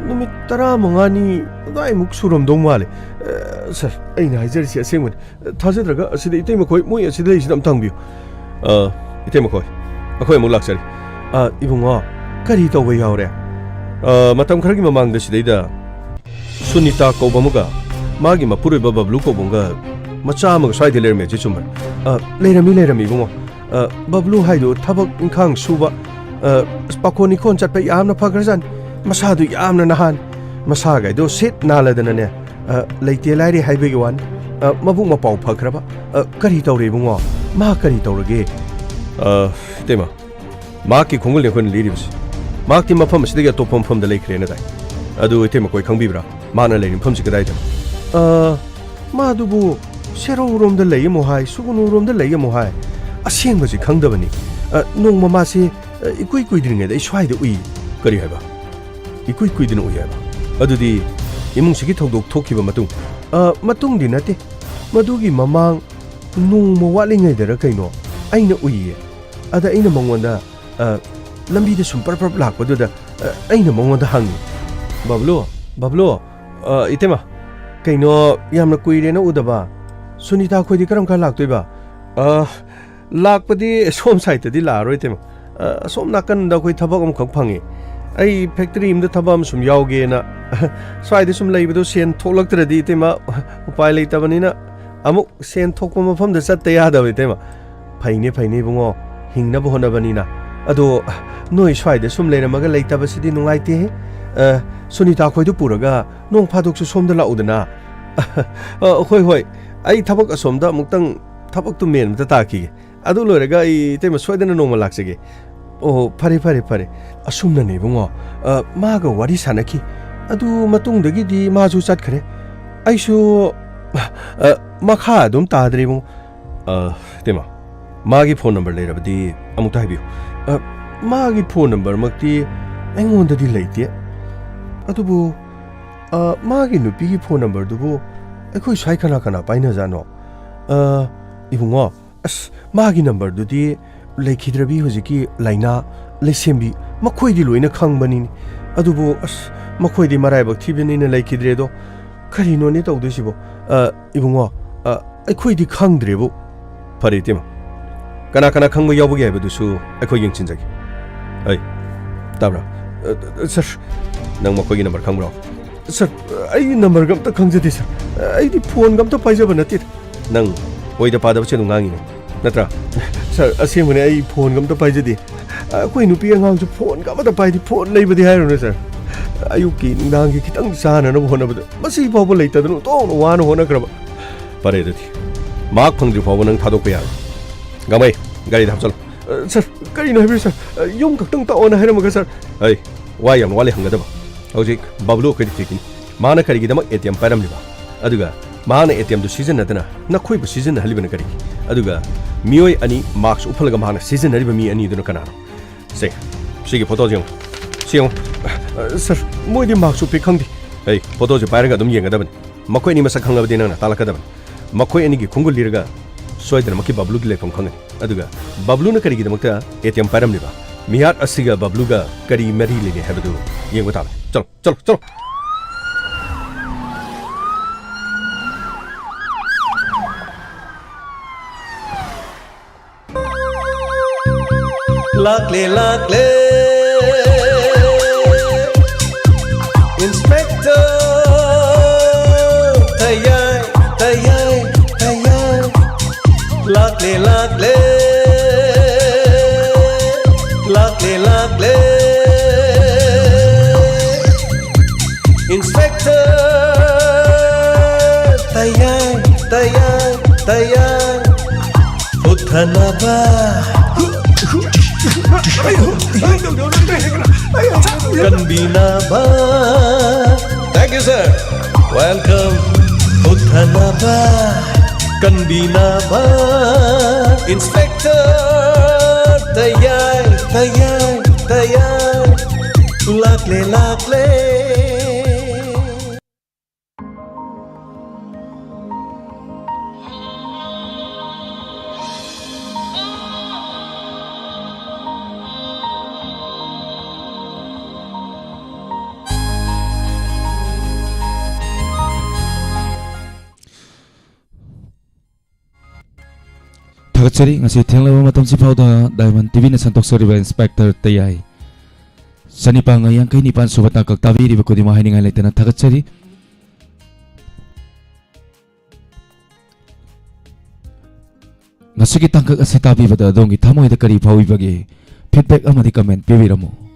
numit tara mangani dai muk suram dong male sir aina hajar si aseng mun thajadraga asida itei mo khoi moi asida isidam tangbi itei mo khoi akhoi mo laksari ibunga kari to we yaure matam khargi mamang da sidaida sunita ko bamuga magi mapuroi bablu ko bunga macha ma sai de lerme je chumar lerami bungo bablu haido thabak inkhang suba pakoni khon chat pa yamna phagrajan masa du yamna nahan masa ga do sit nala dana ne leite lairi haibegi wan mabuk ma pau phagraba kari tawre bungo ma kari tawrage tema ma ki khongul ne khon liribs ma ki mafam sidega to pom da leikre na dai adu tema koi khangbibra mana leirim phom si kadai da ma du bu sero rom da lei mo hai sugunu rom da lei mo hai aseng ba ji khangdabani nong mama se ikui dringe da iswai da ui kari haiba ikui din ui haiba adudi imung sigi thogdok thokhiba matung di nate madugi mamang nung mo walingai da ra kaino aina ui ada aina mongonda lambi da sum par lakpa du da aina mongonda hangi bablo itema kaino yamna kuire na udaba sunita khoi di karam ka laktoi ba lakpadi som site di la roi tema som nakan da khoi thabak am khak phangi ai factory im da thabam sum yauge na swai de sum leibedo sen tholaktra di tema upai leitabani na amuk sen thokpa mafam da chat ya da tema phaine bungo hingna bo hona bani na ado noi swai de sum leiramaga leitaba sidi nungai te sunita khoi du puraga nong phadok su som da la udana hoi ai thabak asom da muktang thabak tu men ta ta ki adu loiraga ai tema soidana nongma laksege phare asumna ne bungo ma ga wari sanaki adu matung dagi di ma ju chat khare ai su makha dum ta dri bungo tema magi phone number leirabdi amukta habiu magi phone number makti engonda di leite adubu magi nupi gi phone number dubu akhoi sai kana paina jano ibungo as magi number dudi leikhidrabi hojiki laina lesembi makhoi di loina khangbani adubu as makhoi di marai bak thibini na leikhidre do kharino ni tawdesibo ibungo akhoi di khangdrebu paritima kana khangba yawbugi habedusu akhoi yengchinjagi ai tabra sir nang makhoi gi number khangbro sir ai number gam ta khangjadi sir ai di phone gam ta paijaba nati nang oida pada che nungangi ne natra sir asemune ai phone gam ta paijadi koi nupi angang chu phone gam ta paidi phone leibadi hairo ne sir ayuki ndangi kitang sana no hona bada masi pawbo leita danu to no wan hona kraba pare dati mak phangju pawbo nang thadok ya gamai gari dhap chal sir kari na habi sir yum kaktang ta ona haira maga sir ai wa yam wale hanga daba hojik bablu kadi tikin mana kari gidama ATM param liba aduga mana ATM du season nadana na khoi bu season halibana kari aduga mioi ani marks upalaga mana season haliba mi ani dunu kana se sigi photo jong Siêu Sir Môi đi mạc sụp phí không đi Hey Photo cho bài ra đâm yên cái đâm Mà quay ni mà sắc khăng ngập đi nang na tala cái đâm Mà quay anh cái khung gul liraga Xoay đàn mà cái bablu cái lệ phong khăng Aduga bablu na kari cái đâm ta ATM param đi ba Mihar asiga bablu ga kari meri lene hai badu Yên cái thằng Chalo Lakle Inspector Tayai Lakle Inspector Tayai Uthanaba Kanbinaba. Thank you, sir. Welcome. Uthanaba. Kanbinaba. Inspector. Tayai. Lakle. Thakachari ngasi thenglaba matam sifauda Diamond TV na santok soriba Inspector Tayai Sanipa ngayang kay nipan subat na kaktabi riba ko di mahiningan laita na thakachari ngasi kitang kakasitabi bada dongi tamoy da kari pawi bagi feedback amadi comment pibiramo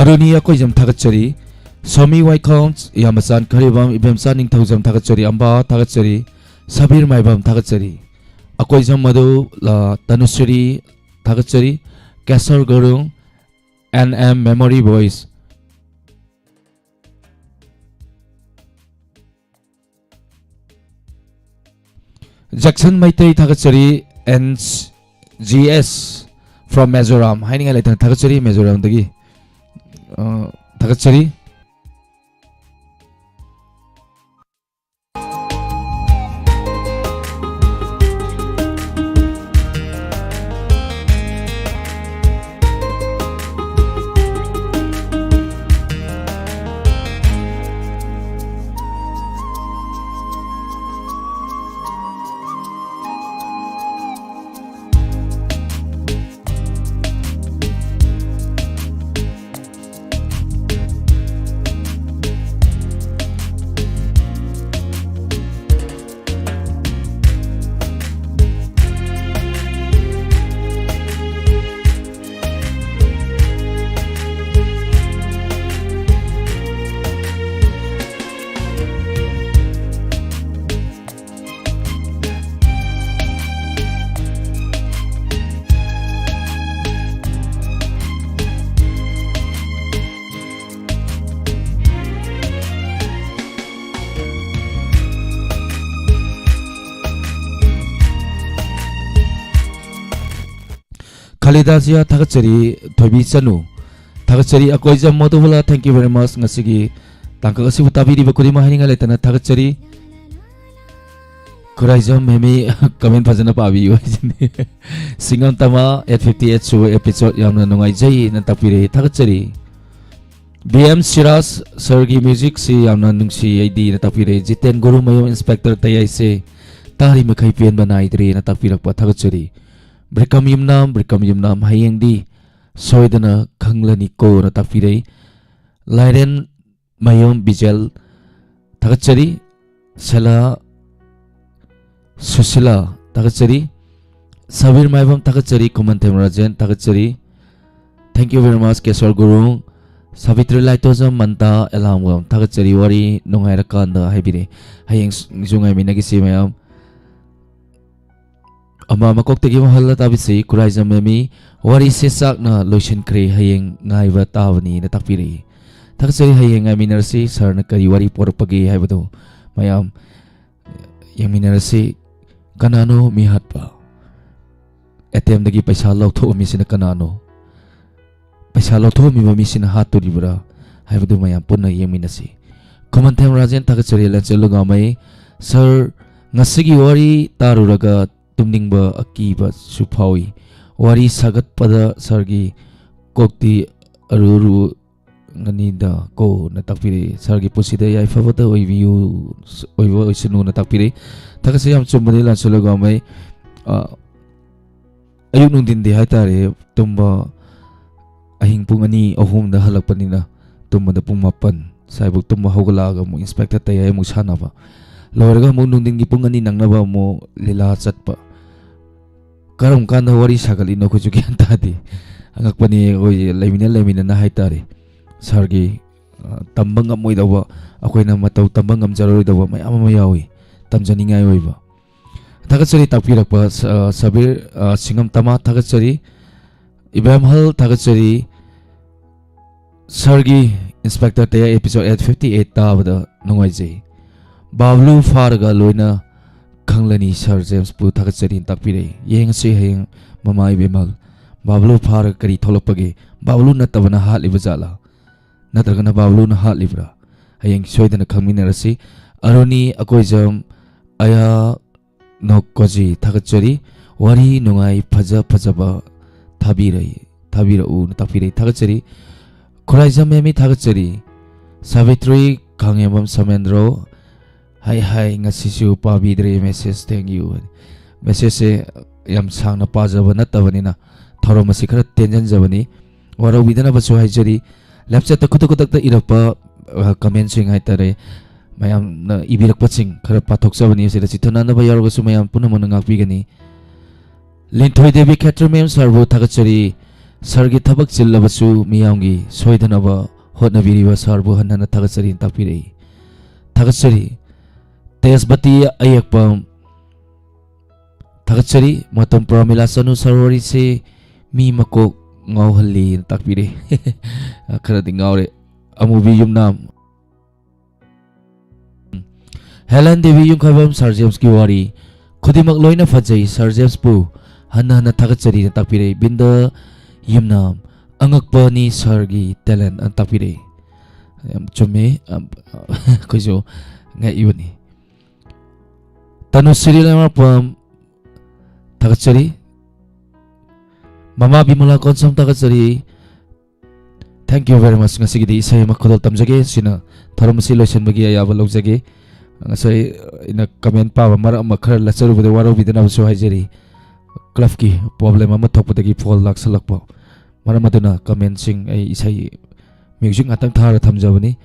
Aruni ako jam thakachari Somi Waikons Yamasan Karibam Ibemsan ning thaujam thakachari Amba thakachari Sabir Maibam thakachari ako jam madu la Tanusri thakachari Kasar Gurung NM Memory Voice Jackson Maitei thakachari NGS from Mizoram haininga laitang thakachari Mizoram dagi thakachari Khalidasia thakachari thobi chanu thakachari akoijam modula thank you very much ngasigi tangka asi utabi di bakuri mahininga letana thakachari Kuraijam memi comment phajana pabi wajini singam tama 858 su episode yamna nungai jai na tapire thakachari BM Siras Sergi Music si yamna nungsi ID na tapire Jiten Guru Mayo Inspector tayai se tari makai pian banai dre na tapirak pa thakachari Brikam yumnam hayeng di soidana khanglani ko na tapire Lairen Mayom Bijel thakachari Sela Susila thakachari Sabir Maibam thakachari Kumantem Rajan thakachari Thank you very much Keswar Guru Savitri Laitozam Manta Elamwam thakachari wari nungai rakanda haibire hayeng jungai minagisi mayam Ama makoktagi mahalla tabisi Kuraijam memi wari sesak na lotion kre hayeng ngaiba tawani na takpiri thakachari hayeng ngai minarsi sarna kari wari porpagi haibado mayam yang minarsi kanano mihat pa ATM dagi paisa lautho misina kanano paisa lautho mi misina hatu dibra haibadu mayam punna yang minasi Kumantem Rajan thakachari lanchelo gamai sir ngasigi wari taruraga tumningba akiba supawi wari sagat pada sargi kokti aruru nganida ko natakpiri sargi pusida yai favata oiviu oivo oisunu natakpiri thakasi yam chumbani lanchelo gamai ayuk nung din de haitare tumba ahing pung ani ahum da halakpanina tumba da pung mapan saibuk tumba hogalaga mo inspector tayay mo sanaba lawaraga mo nung din gi pung ani nangnaba mo lila chatpa karam kanda wari sagalino ko jugian tadi angakpani oi lemina na haitare sargi tambang amoy dawa akoy na mataw tambang amjaroy dawa may amamayawi tamjani ngay oiba thakachari takpirak pa sabir singam tama thakachari ibam hal thakachari sargi inspector taya episode 858 tabada nungai jai bablu farga loina khanglani Sir James pu thakachari takpire yeng se hayeng mama ibemal bablu farga kari tholopage bablu na tabana hal ibajala natragana bablu na hal libra hayeng soidana khangminarasi aroni akoijam aya nokoji thakachari wari nungai phajaba thabira u tapire thakachari Kuraijam memi thakachari Savitri Khangebam Samendro hai ngasisu pabidre message thank you message yam sangna pajaba natabanina thoromasi khara tenjan jabani wara widana basu haijari lapsa takutak irakpa comment sing haitare mayam na ibirakpa sing khara pathok sabani sida chithana na bayar basu mayam punamana ngakpi gani Linthoi Devi Khetra mem sarbo thakachari sargi thabak chillabasu miyamgi soidanaba hotnabiriba sarbo hanna thakachari tapirei thakachari Tesbati ayakpam thakachari matam pramila sanu sarwari se mi makok ngauhalli takpire khara dingawre amubi yumnam Helen Devi yung khabam Sir James ki wari khudimak loina phajai Sir James pu hanna thakachari takpire binda yumnam angakpa ni sargi talent ang takpire chumme koijo ngai ibani Tanusri lamar pam thakachari Mama Bimala konsam thakachari thank you very much ngasigi di isay makhodol tamjage sina tharomasi loisan bagi ayaba logjage ngasai ina comment pa mara makhar lacharu bode waro bidana so haijari club ki problem ama thokpodagi fall laksalakpa mara maduna comment sing ai isai music atang thara thamjabani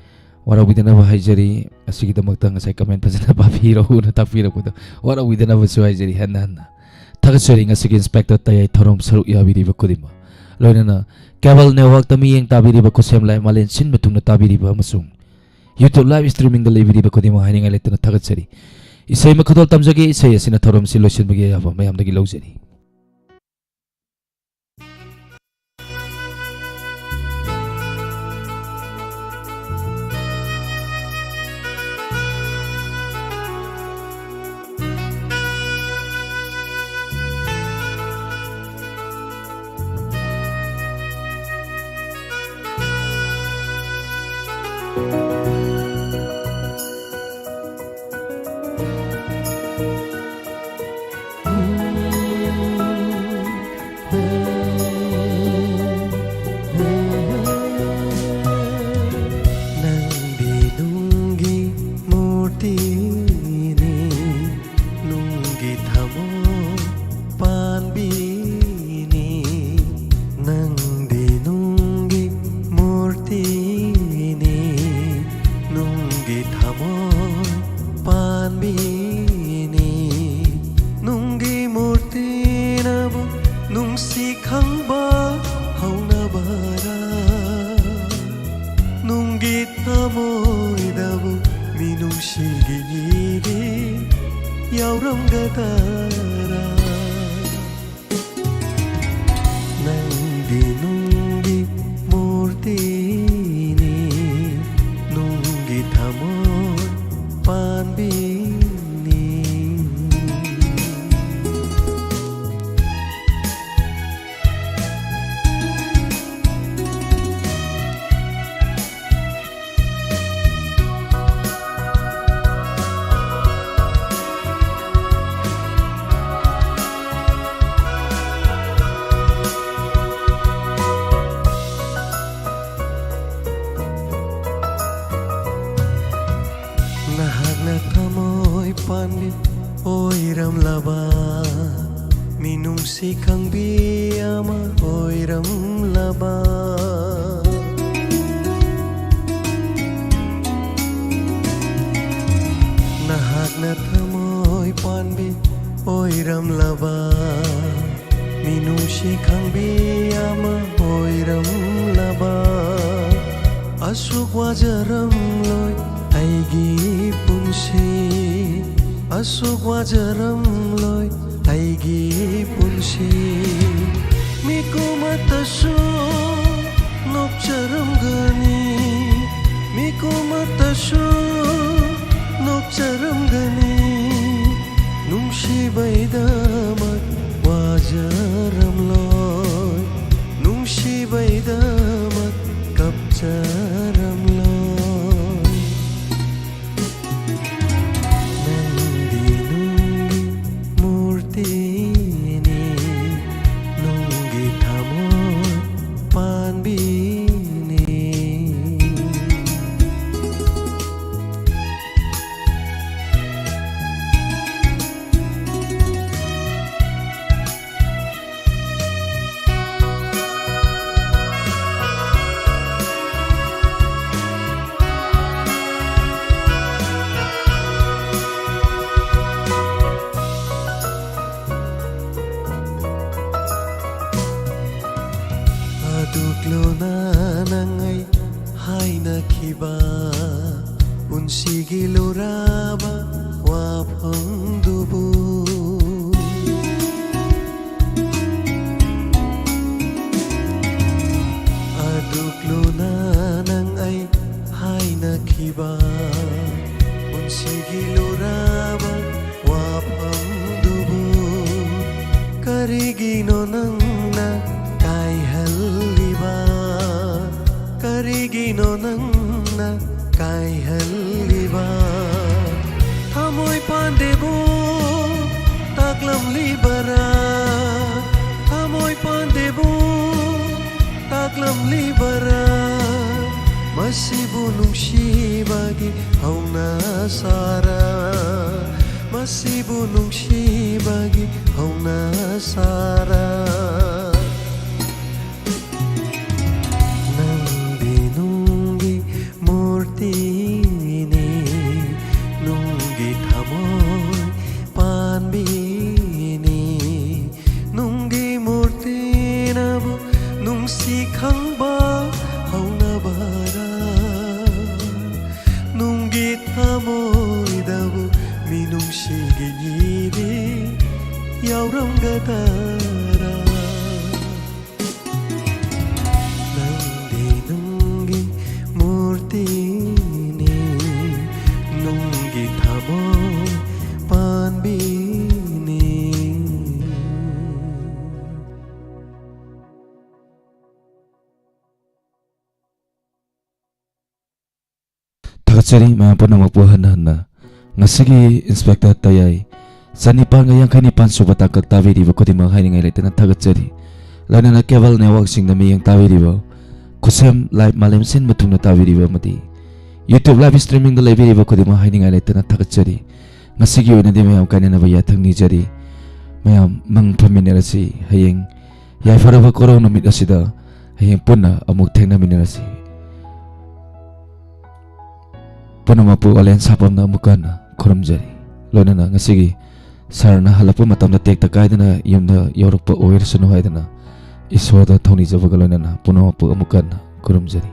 wara widana haijari asigi damakta ngasai comment pajana babiro na tapira ko wara widana so haijari hanna thakachari ngasigi inspector tayai thorom saru yabiri bakudima loinana cable network tami yeng tabiri bakusem lai malen sin betungna tabiri ba masung YouTube live streaming da lebiri bakudima haninga letuna thakachari isai makhodol tamjage isai asina thorom solution bagi yaba mayam dagi lojari yauranggadara nangdi nunggi murtini nunggi thamoi panbini Nahagna thamoi panbin oiram laba minung sikang biyama oiram laba Nahagna thamoi panbin oiram laba minung sikang biyama oiram laba Asuk wajaram loi aigi punsi asuk wajaram loi aigi punsi miku matasu nokcharam gani miku matasu nokcharam gani nungsi baidamat wajaram loi nungsi baidamat kapcharam loi Aduklona nangai haina khiba unsigi luraba wapangdubu Aduklona nangai haina khiba unsigi luraba wapangdubu karigino nangna kai halliba karigino nangna kai halliba thamoi pandebu taklam libara thamoi pandebu taklam libara masibu nungsibagi hauna sara masibu nungsibagi hauna sara yauranggadara nangdi nunggi murtini nunggi thamoi panbini Tagatsari mga panamapuhan na ngasigi inspektor tayay Sanipan ngayang kanipan subata kagtawi diba ko di mga haini ngay laitan ng tagatsari lana na cable network sing nami yung tawi diba kusem live malimsin matung na tawi diba mati YouTube live streaming na live diba ko di mga haini ngay laitan ng tagatsari ngasigi yun na di mayam kanina bayatang ni jari mayam mang paminirasi hayang yay faraba korong namit asida hayang puna amuk teng naminirasi puna mapu alayan sapam na amukan na korom jari lana na ngasigi Sarna halapu matam na tek takay na yung na yorok pa oir sunuhay na iswada tawni sa pagaloy na puno po amukan kurum jari